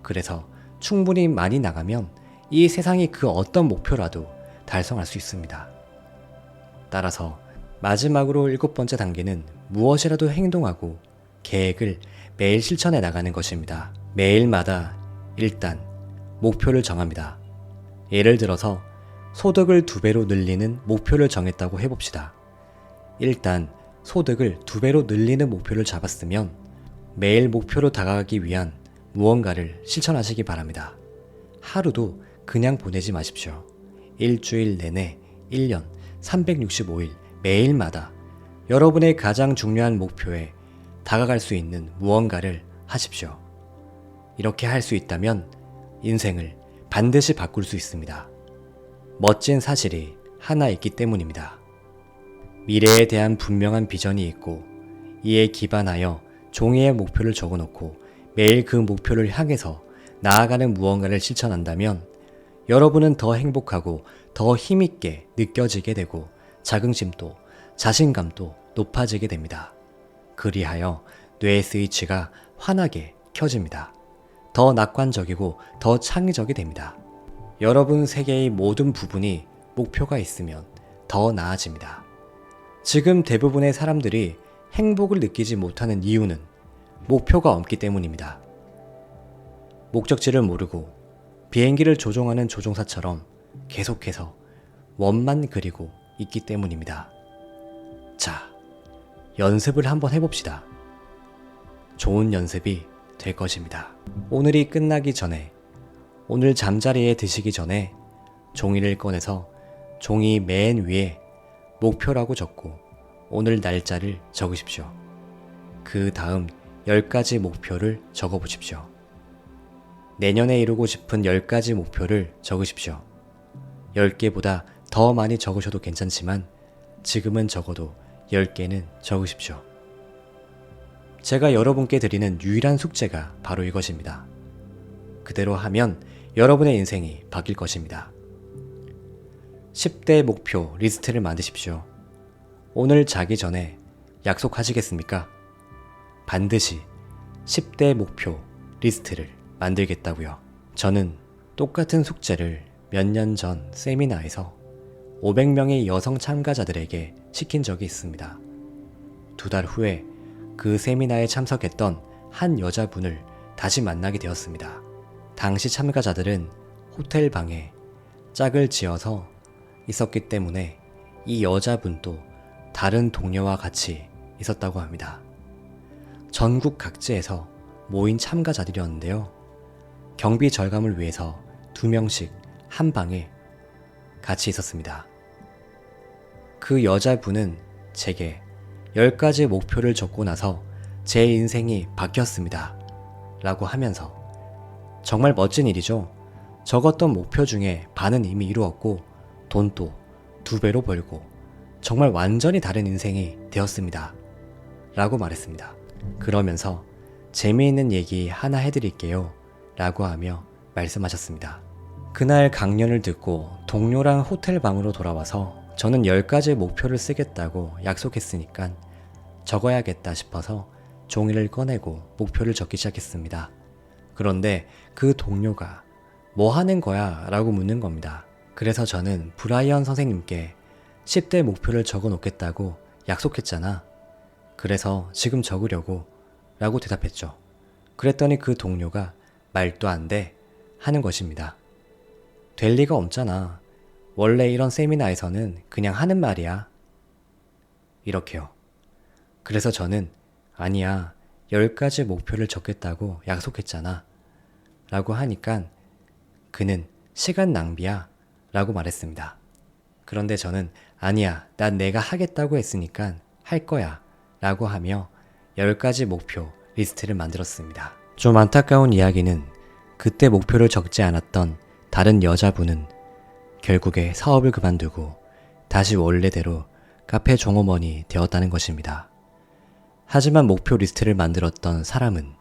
그래서 충분히 많이 나가면 이 세상의 그 어떤 목표라도 달성할 수 있습니다. 따라서 마지막으로 7번째 단계는 무엇이라도 행동하고 계획을 매일 실천해 나가는 것입니다. 매일마다 일단 목표를 정합니다. 예를 들어서 소득을 2배로 늘리는 목표를 정했다고 해봅시다. 일단 소득을 2배로 늘리는 목표를 잡았으면 매일 목표로 다가가기 위한 무언가를 실천하시기 바랍니다. 하루도 그냥 보내지 마십시오. 일주일 내내 1년 365일 매일마다 여러분의 가장 중요한 목표에 다가갈 수 있는 무언가를 하십시오. 이렇게 할 수 있다면 인생을 반드시 바꿀 수 있습니다. 멋진 사실이 하나 있기 때문입니다. 미래에 대한 분명한 비전이 있고 이에 기반하여 종이에 목표를 적어놓고 매일 그 목표를 향해서 나아가는 무언가를 실천한다면 여러분은 더 행복하고 더 힘있게 느껴지게 되고 자긍심도 자신감도 높아지게 됩니다. 그리하여 뇌의 스위치가 환하게 켜집니다. 더 낙관적이고 더 창의적이 됩니다. 여러분 세계의 모든 부분이 목표가 있으면 더 나아집니다. 지금 대부분의 사람들이 행복을 느끼지 못하는 이유는 목표가 없기 때문입니다. 목적지를 모르고 비행기를 조종하는 조종사처럼 계속해서 원만 그리고 있기 때문입니다. 자, 연습을 한번 해봅시다. 좋은 연습이 될 것입니다. 오늘이 끝나기 전에, 오늘 잠자리에 드시기 전에 종이를 꺼내서 종이 맨 위에 목표라고 적고 오늘 날짜를 적으십시오. 그 다음 10가지 목표를 적어보십시오. 내년에 이루고 싶은 10가지 목표를 적으십시오. 10개보다 더 많이 적으셔도 괜찮지만 지금은 적어도 10개는 적으십시오. 제가 여러분께 드리는 유일한 숙제가 바로 이것입니다. 그대로 하면 여러분의 인생이 바뀔 것입니다. 10대 목표 리스트를 만드십시오. 오늘 자기 전에 약속하시겠습니까? 반드시 10대 목표 리스트를 만들겠다고요. 저는 똑같은 숙제를 몇 년 전 세미나에서 500명의 여성 참가자들에게 시킨 적이 있습니다. 2달 후에 그 세미나에 참석했던 한 여자분을 다시 만나게 되었습니다. 당시 참가자들은 호텔 방에 짝을 지어서 있었기 때문에 이 여자분도 다른 동료와 같이 있었다고 합니다. 전국 각지에서 모인 참가자들이었는데요. 경비 절감을 위해서 2명씩 한 방에 같이 있었습니다. 그 여자분은 제게 10가지 목표를 적고 나서 제 인생이 바뀌었습니다. 라고 하면서 정말 멋진 일이죠. 적었던 목표 중에 반은 이미 이루었고 돈도 2배로 벌고 정말 완전히 다른 인생이 되었습니다. 라고 말했습니다. 그러면서 재미있는 얘기 하나 해드릴게요. 라고 하며 말씀하셨습니다. 그날 강연을 듣고 동료랑 호텔 방으로 돌아와서 저는 10가지 목표를 쓰겠다고 약속했으니까 적어야겠다 싶어서 종이를 꺼내고 목표를 적기 시작했습니다. 그런데 그 동료가 뭐 하는 거야? 라고 묻는 겁니다. 그래서 저는 브라이언 선생님께 10대 목표를 적어 놓겠다고 약속했잖아. 그래서 지금 적으려고 라고 대답했죠. 그랬더니 그 동료가 말도 안 돼 하는 것입니다. 될 리가 없잖아. 원래 이런 세미나에서는 그냥 하는 말이야. 이렇게요. 그래서 저는 아니야, 10가지 목표를 적겠다고 약속했잖아. 라고 하니까 그는 시간 낭비야. 라고 말했습니다. 그런데 저는 아니야, 난 내가 하겠다고 했으니까 할 거야. 라고 하며 10가지 목표 리스트를 만들었습니다. 좀 안타까운 이야기는 그때 목표를 적지 않았던 다른 여자분은 결국에 사업을 그만두고 다시 원래대로 카페 종업원이 되었다는 것입니다. 하지만 목표 리스트를 만들었던 사람은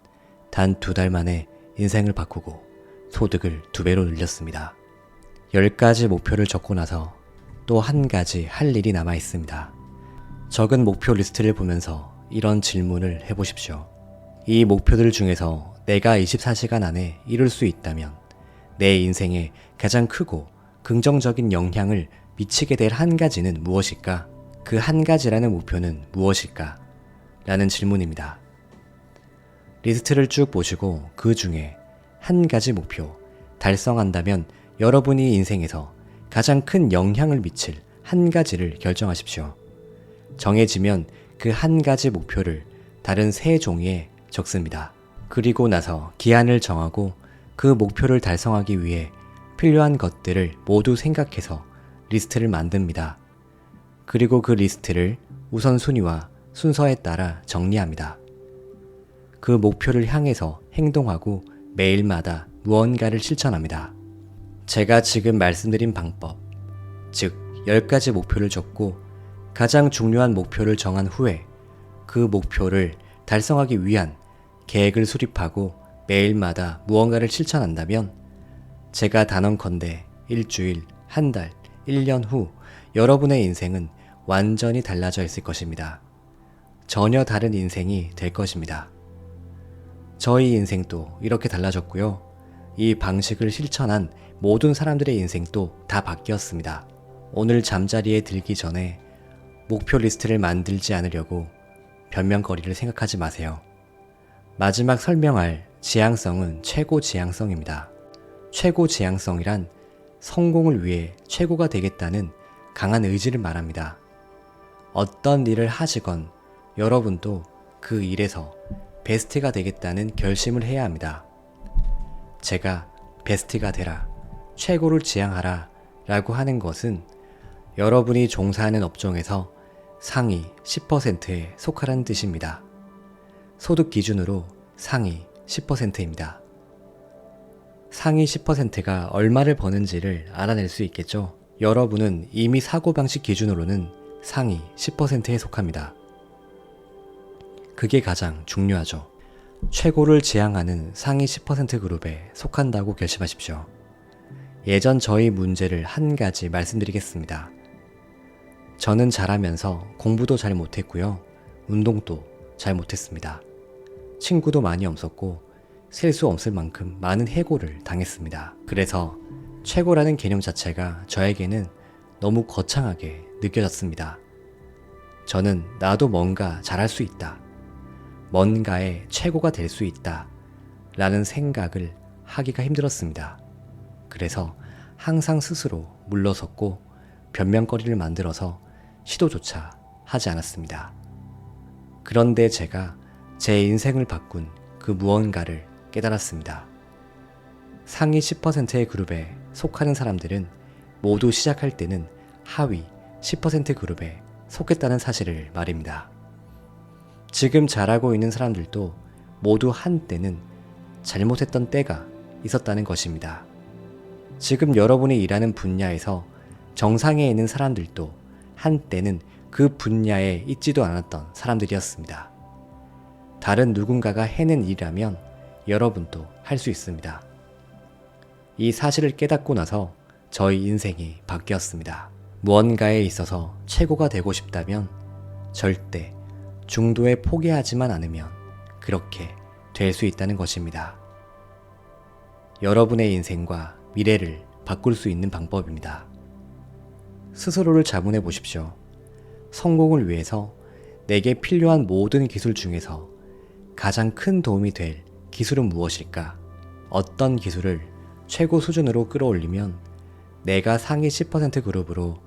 단 2달 만에 인생을 바꾸고 소득을 2배로 늘렸습니다. 10가지 목표를 적고 나서 또 한 가지 할 일이 남아 있습니다. 적은 목표 리스트를 보면서 이런 질문을 해보십시오. 이 목표들 중에서 내가 24시간 안에 이룰 수 있다면 내 인생에 가장 크고 긍정적인 영향을 미치게 될 한 가지는 무엇일까? 그 한 가지라는 목표는 무엇일까? 라는 질문입니다. 리스트를 쭉 보시고 그 중에 한 가지 목표 달성한다면 여러분이 인생에서 가장 큰 영향을 미칠 한 가지를 결정하십시오. 정해지면 그 한 가지 목표를 다른 3종이에 적습니다. 그리고 나서 기한을 정하고 그 목표를 달성하기 위해 필요한 것들을 모두 생각해서 리스트를 만듭니다. 그리고 그 리스트를 우선순위와 순서에 따라 정리합니다. 그 목표를 향해서 행동하고 매일마다 무언가를 실천합니다. 제가 지금 말씀드린 방법, 즉 10가지 목표를 적고 가장 중요한 목표를 정한 후에 그 목표를 달성하기 위한 계획을 수립하고 매일마다 무언가를 실천한다면 제가 단언컨대 일주일, 한 달, 1년 후 여러분의 인생은 완전히 달라져 있을 것입니다. 전혀 다른 인생이 될 것입니다. 저희 인생도 이렇게 달라졌고요. 이 방식을 실천한 모든 사람들의 인생도 다 바뀌었습니다. 오늘 잠자리에 들기 전에 목표 리스트를 만들지 않으려고 변명거리를 생각하지 마세요. 마지막 설명할 지향성은 최고 지향성입니다. 최고 지향성이란 성공을 위해 최고가 되겠다는 강한 의지를 말합니다. 어떤 일을 하시건 여러분도 그 일에서 베스트가 되겠다는 결심을 해야 합니다. 제가 베스트가 되라, 최고를 지향하라 라고 하는 것은 여러분이 종사하는 업종에서 상위 10%에 속하라는 뜻입니다. 소득 기준으로 상위 10%입니다. 상위 10%가 얼마를 버는지를 알아낼 수 있겠죠. 여러분은 이미 사고방식 기준으로는 상위 10%에 속합니다. 그게 가장 중요하죠. 최고를 지향하는 상위 10% 그룹에 속한다고 결심하십시오. 예전 저희 문제를 한 가지 말씀드리겠습니다. 저는 잘하면서 공부도 잘 못했고요. 운동도 잘 못했습니다. 친구도 많이 없었고 셀 수 없을 만큼 많은 해고를 당했습니다. 그래서 최고라는 개념 자체가 저에게는 너무 거창하게 느껴졌습니다. 저는 나도 뭔가 잘할 수 있다. 뭔가의 최고가 될 수 있다. 라는 생각을 하기가 힘들었습니다. 그래서 항상 스스로 물러섰고 변명거리를 만들어서 시도조차 하지 않았습니다. 그런데 제가 제 인생을 바꾼 그 무언가를 깨달았습니다. 상위 10%의 그룹에 속하는 사람들은 모두 시작할 때는 하위 10% 그룹에 속했다는 사실을 말입니다. 지금 잘하고 있는 사람들도 모두 한때는 잘못했던 때가 있었다는 것입니다. 지금 여러분이 일하는 분야에서 정상에 있는 사람들도 한때는 그 분야에 있지도 않았던 사람들이었습니다. 다른 누군가가 해낸 일이라면 여러분도 할 수 있습니다. 이 사실을 깨닫고 나서 저희 인생이 바뀌었습니다. 무언가에 있어서 최고가 되고 싶다면 절대 중도에 포기하지만 않으면 그렇게 될 수 있다는 것입니다. 여러분의 인생과 미래를 바꿀 수 있는 방법입니다. 스스로를 자문해 보십시오. 성공을 위해서 내게 필요한 모든 기술 중에서 가장 큰 도움이 될 기술은 무엇일까? 어떤 기술을 최고 수준으로 끌어올리면 내가 상위 10% 그룹으로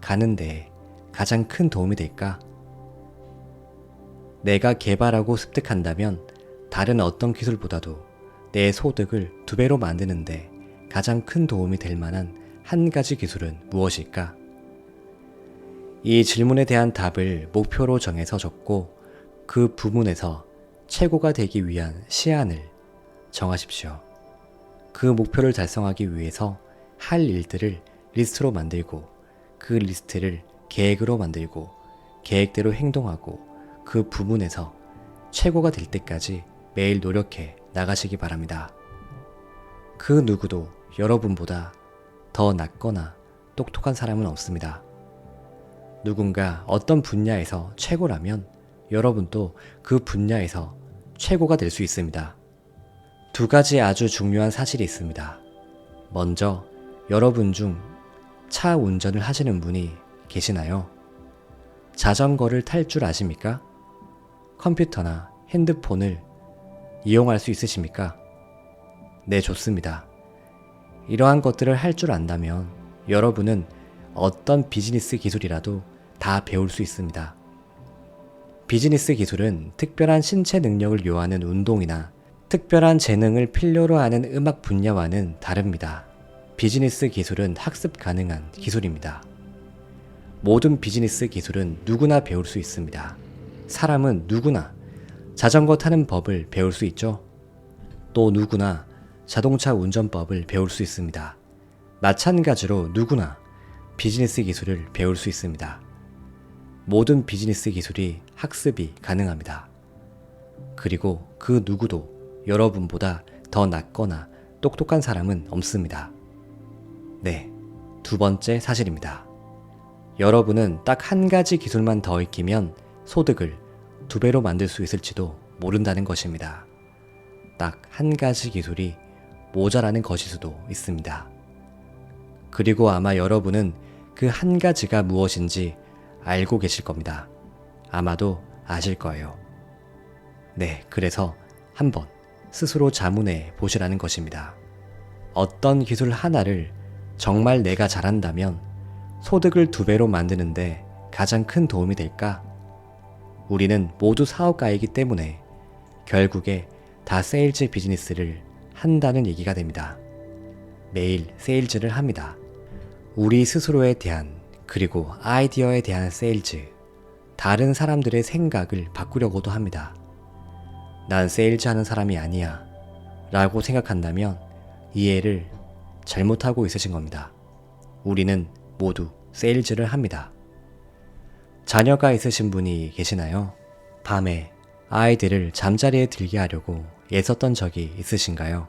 가는 데에 가장 큰 도움이 될까? 내가 개발하고 습득한다면 다른 어떤 기술보다도 내 소득을 2배로 만드는데 가장 큰 도움이 될 만한 한 가지 기술은 무엇일까? 이 질문에 대한 답을 목표로 정해서 적고 그 부문에서 최고가 되기 위한 시안을 정하십시오. 그 목표를 달성하기 위해서 할 일들을 리스트로 만들고 그 리스트를 계획으로 만들고 계획대로 행동하고 그 부문에서 최고가 될 때까지 매일 노력해 나가시기 바랍니다. 그 누구도 여러분보다 더 낫거나 똑똑한 사람은 없습니다. 누군가 어떤 분야에서 최고라면 여러분도 그 분야에서 최고가 될 수 있습니다. 2가지 아주 중요한 사실이 있습니다. 먼저 여러분 중 차 운전을 하시는 분이 계시나요? 자전거를 탈 줄 아십니까? 컴퓨터나 핸드폰을 이용할 수 있으십니까? 네, 좋습니다. 이러한 것들을 할 줄 안다면 여러분은 어떤 비즈니스 기술이라도 다 배울 수 있습니다. 비즈니스 기술은 특별한 신체 능력을 요하는 운동이나 특별한 재능을 필요로 하는 음악 분야와는 다릅니다. 비즈니스 기술은 학습 가능한 기술입니다. 모든 비즈니스 기술은 누구나 배울 수 있습니다. 사람은 누구나 자전거 타는 법을 배울 수 있죠. 또 누구나 자동차 운전법을 배울 수 있습니다. 마찬가지로 누구나 비즈니스 기술을 배울 수 있습니다. 모든 비즈니스 기술이 학습이 가능합니다. 그리고 그 누구도 여러분보다 더 낫거나 똑똑한 사람은 없습니다. 네, 2번째 사실입니다. 여러분은 딱 한 가지 기술만 더 익히면 소득을 2배로 만들 수 있을지도 모른다는 것입니다. 딱 한 가지 기술이 모자라는 것일 수도 있습니다. 그리고 아마 여러분은 그 한 가지가 무엇인지 알고 계실 겁니다. 아마도 아실 거예요. 네, 그래서 한번 스스로 자문해 보시라는 것입니다. 어떤 기술 하나를 정말 내가 잘한다면 소득을 2배로 만드는데 가장 큰 도움이 될까? 우리는 모두 사업가이기 때문에 결국에 다 세일즈 비즈니스를 한다는 얘기가 됩니다. 매일 세일즈를 합니다. 우리 스스로에 대한 그리고 아이디어에 대한 세일즈, 다른 사람들의 생각을 바꾸려고도 합니다. 난 세일즈 하는 사람이 아니야 라고 생각한다면 이해를 잘못하고 있으신 겁니다. 우리는 모두 세일즈를 합니다. 자녀가 있으신 분이 계시나요? 밤에 아이들을 잠자리에 들게 하려고 애썼던 적이 있으신가요?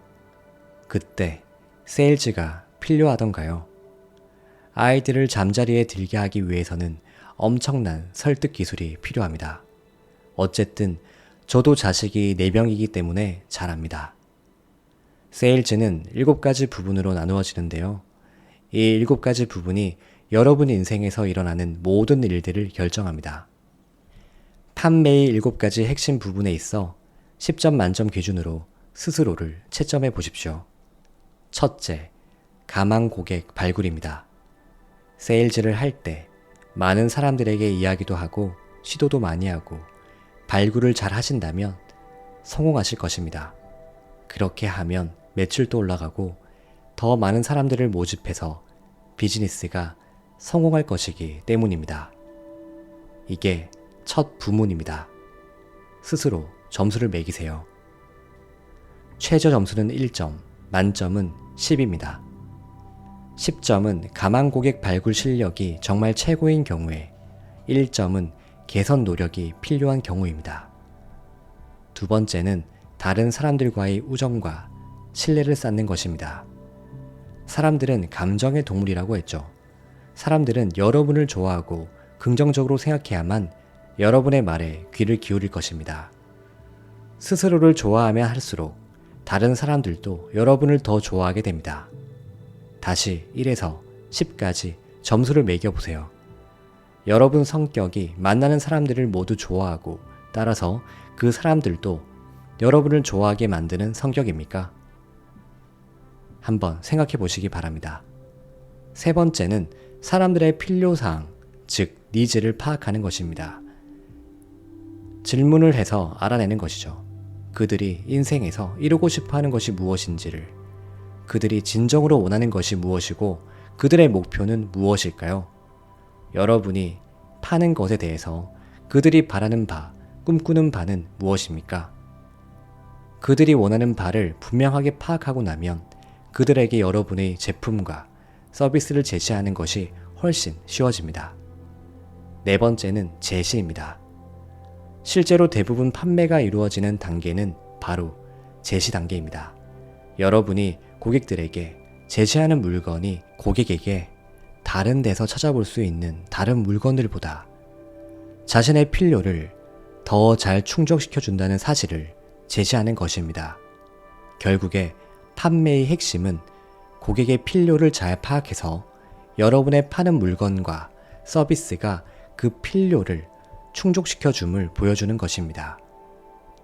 그때 세일즈가 필요하던가요? 아이들을 잠자리에 들게 하기 위해서는 엄청난 설득 기술이 필요합니다. 어쨌든 저도 자식이 4명이기 때문에 잘 압니다. 세일즈는 7가지 부분으로 나누어지는데요. 이 7가지 부분이 여러분 인생에서 일어나는 모든 일들을 결정합니다. 판매의 7가지 핵심 부분에 있어 10점 만점 기준으로 스스로를 채점해 보십시오. 첫째, 가망 고객 발굴입니다. 세일즈를 할 때 많은 사람들에게 이야기도 하고 시도도 많이 하고 발굴을 잘 하신다면 성공하실 것입니다. 그렇게 하면 매출도 올라가고 더 많은 사람들을 모집해서 비즈니스가 성공할 것이기 때문입니다. 이게 첫 부문입니다. 스스로 점수를 매기세요. 최저 점수는 1점, 만점은 10입니다. 10점은 가망 고객 발굴 실력이 정말 최고인 경우에 1점은 개선 노력이 필요한 경우입니다. 두 번째는 다른 사람들과의 우정과 신뢰를 쌓는 것입니다. 사람들은 감정의 동물이라고 했죠. 사람들은 여러분을 좋아하고 긍정적으로 생각해야만 여러분의 말에 귀를 기울일 것입니다. 스스로를 좋아하면 할수록 다른 사람들도 여러분을 더 좋아하게 됩니다. 다시 1에서 10까지 점수를 매겨보세요. 여러분 성격이 만나는 사람들을 모두 좋아하고 따라서 그 사람들도 여러분을 좋아하게 만드는 성격입니까? 한번 생각해 보시기 바랍니다. 세 번째는 사람들의 필요사항, 즉 니즈를 파악하는 것입니다. 질문을 해서 알아내는 것이죠. 그들이 인생에서 이루고 싶어하는 것이 무엇인지를, 그들이 진정으로 원하는 것이 무엇이고 그들의 목표는 무엇일까요? 여러분이 파는 것에 대해서 그들이 바라는 바, 꿈꾸는 바는 무엇입니까? 그들이 원하는 바를 분명하게 파악하고 나면 그들에게 여러분의 제품과 서비스를 제시하는 것이 훨씬 쉬워집니다. 네 번째는 제시입니다. 실제로 대부분 판매가 이루어지는 단계는 바로 제시 단계입니다. 여러분이 고객들에게 제시하는 물건이 고객에게 다른 데서 찾아볼 수 있는 다른 물건들보다 자신의 필요를 더 잘 충족시켜준다는 사실을 제시하는 것입니다. 결국에 판매의 핵심은 고객의 필요를 잘 파악해서 여러분의 파는 물건과 서비스가 그 필요를 충족시켜줌을 보여주는 것입니다.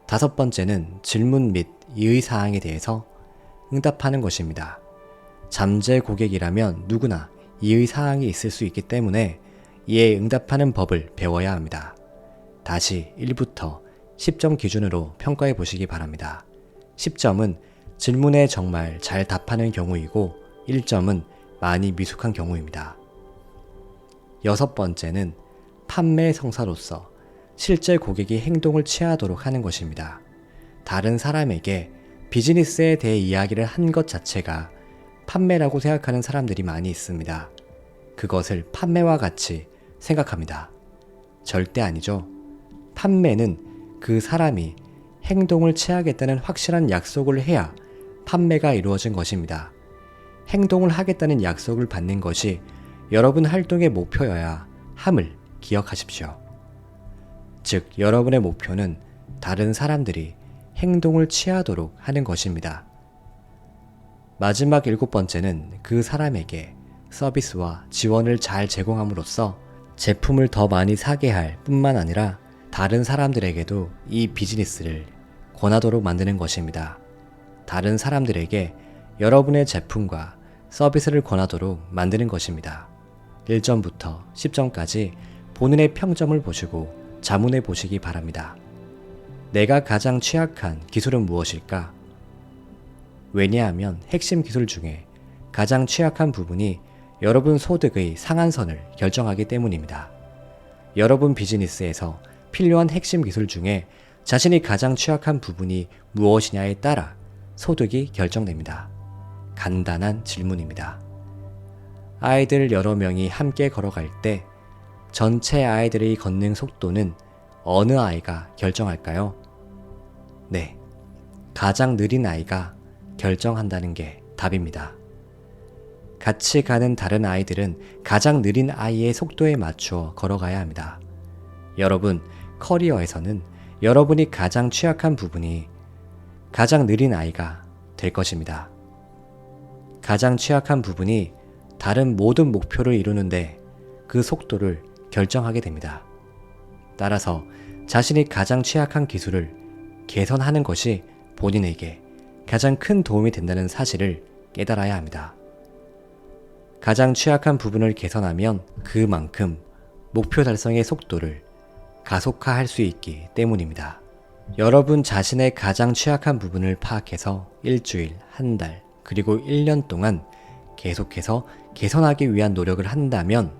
다섯 번째는 질문 및 이의사항에 대해서 응답하는 것입니다. 잠재 고객이라면 누구나 이의사항이 있을 수 있기 때문에 이에 응답하는 법을 배워야 합니다. 다시 1부터 10점 기준으로 평가해 보시기 바랍니다. 10점은 질문에 정말 잘 답하는 경우이고 1점은 많이 미숙한 경우입니다. 여섯 번째는 판매 성사로서 실제 고객이 행동을 취하도록 하는 것입니다. 다른 사람에게 비즈니스에 대해 이야기를 한 것 자체가 판매라고 생각하는 사람들이 많이 있습니다. 그것을 판매와 같이 생각합니다. 절대 아니죠. 판매는 그 사람이 행동을 취하겠다는 확실한 약속을 해야 판매가 이루어진 것입니다. 행동을 하겠다는 약속을 받는 것이 여러분 활동의 목표여야 함을 기억하십시오. 즉, 여러분의 목표는 다른 사람들이 행동을 취하도록 하는 것입니다. 마지막 7번째는 그 사람에게 서비스와 지원을 잘 제공함으로써 제품을 더 많이 사게 할 뿐만 아니라 다른 사람들에게도 이 비즈니스를 권하도록 만드는 것입니다. 다른 사람들에게 여러분의 제품과 서비스를 권하도록 만드는 것입니다. 1점부터 10점까지 본인의 평점을 보시고 자문해 보시기 바랍니다. 내가 가장 취약한 기술은 무엇일까? 왜냐하면 핵심 기술 중에 가장 취약한 부분이 여러분 소득의 상한선을 결정하기 때문입니다. 여러분 비즈니스에서 필요한 핵심 기술 중에 자신이 가장 취약한 부분이 무엇이냐에 따라 소득이 결정됩니다. 간단한 질문입니다. 아이들 여러 명이 함께 걸어갈 때 전체 아이들의 걷는 속도는 어느 아이가 결정할까요? 네, 가장 느린 아이가 결정한다는 게 답입니다. 같이 가는 다른 아이들은 가장 느린 아이의 속도에 맞추어 걸어가야 합니다. 여러분, 커리어에서는 여러분이 가장 취약한 부분이 가장 느린 아이가 될 것입니다. 가장 취약한 부분이 다른 모든 목표를 이루는데 그 속도를 결정하게 됩니다. 따라서 자신이 가장 취약한 기술을 개선하는 것이 본인에게 가장 큰 도움이 된다는 사실을 깨달아야 합니다. 가장 취약한 부분을 개선하면 그만큼 목표 달성의 속도를 가속화할 수 있기 때문입니다. 여러분 자신의 가장 취약한 부분을 파악해서 일주일, 한 달, 그리고 1년 동안 계속해서 개선하기 위한 노력을 한다면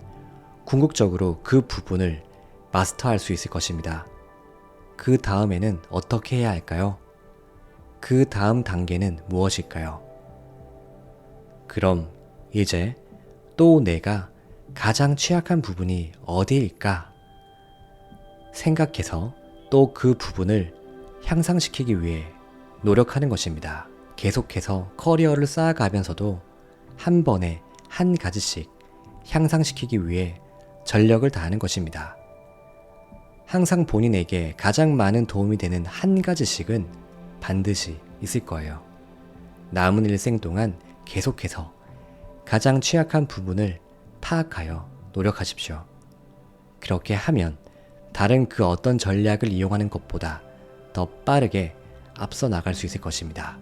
궁극적으로 그 부분을 마스터할 수 있을 것입니다. 그 다음에는 어떻게 해야 할까요? 그 다음 단계는 무엇일까요? 그럼 이제 또 내가 가장 취약한 부분이 어디일까? 생각해서 또 그 부분을 향상시키기 위해 노력하는 것입니다. 계속해서 커리어를 쌓아가면서도 한 번에 한 가지씩 향상시키기 위해 전력을 다하는 것입니다. 항상 본인에게 가장 많은 도움이 되는 한 가지씩은 반드시 있을 거예요. 남은 일생 동안 계속해서 가장 취약한 부분을 파악하여 노력하십시오. 그렇게 하면 다른 그 어떤 전략을 이용하는 것보다 더 빠르게 앞서 나갈 수 있을 것입니다.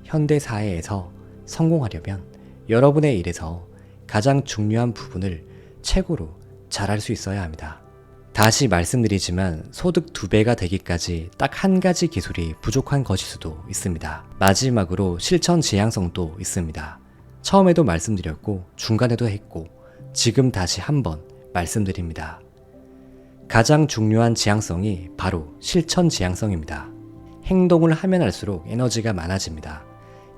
현대 사회에서 성공하려면 여러분의 일에서 가장 중요한 부분을 최고로 잘할 수 있어야 합니다. 다시 말씀드리지만 소득 2배가 되기까지 딱 한 가지 기술이 부족한 것일 수도 있습니다. 마지막으로 실천 지향성도 있습니다. 처음에도 말씀드렸고 중간에도 했고 지금 다시 한번 말씀드립니다. 가장 중요한 지향성이 바로 실천 지향성입니다. 행동을 하면 할수록 에너지가 많아집니다.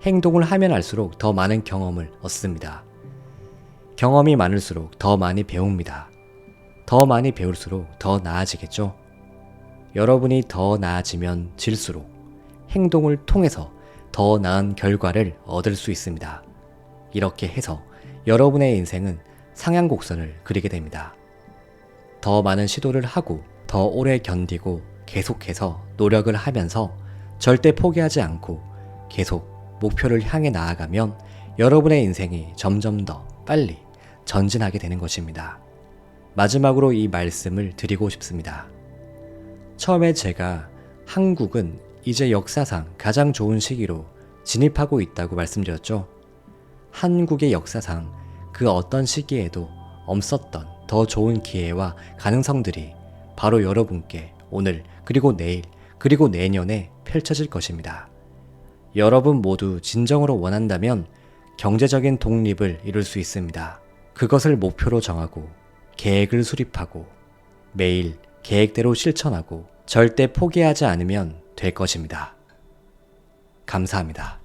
행동을 하면 할수록 더 많은 경험을 얻습니다. 경험이 많을수록 더 많이 배웁니다. 더 많이 배울수록 더 나아지겠죠? 여러분이 더 나아지면 질수록 행동을 통해서 더 나은 결과를 얻을 수 있습니다. 이렇게 해서 여러분의 인생은 상향곡선을 그리게 됩니다. 더 많은 시도를 하고 더 오래 견디고 계속해서 노력을 하면서 절대 포기하지 않고 계속 목표를 향해 나아가면 여러분의 인생이 점점 더 빨리 전진하게 되는 것입니다. 마지막으로 이 말씀을 드리고 싶습니다. 처음에 제가 한국은 이제 역사상 가장 좋은 시기로 진입하고 있다고 말씀드렸죠. 한국의 역사상 그 어떤 시기에도 없었던 더 좋은 기회와 가능성들이 바로 여러분께 오늘 그리고 내일 그리고 내년에 펼쳐질 것입니다. 여러분 모두 진정으로 원한다면 경제적인 독립을 이룰 수 있습니다. 그것을 목표로 정하고 계획을 수립하고 매일 계획대로 실천하고 절대 포기하지 않으면 될 것입니다. 감사합니다.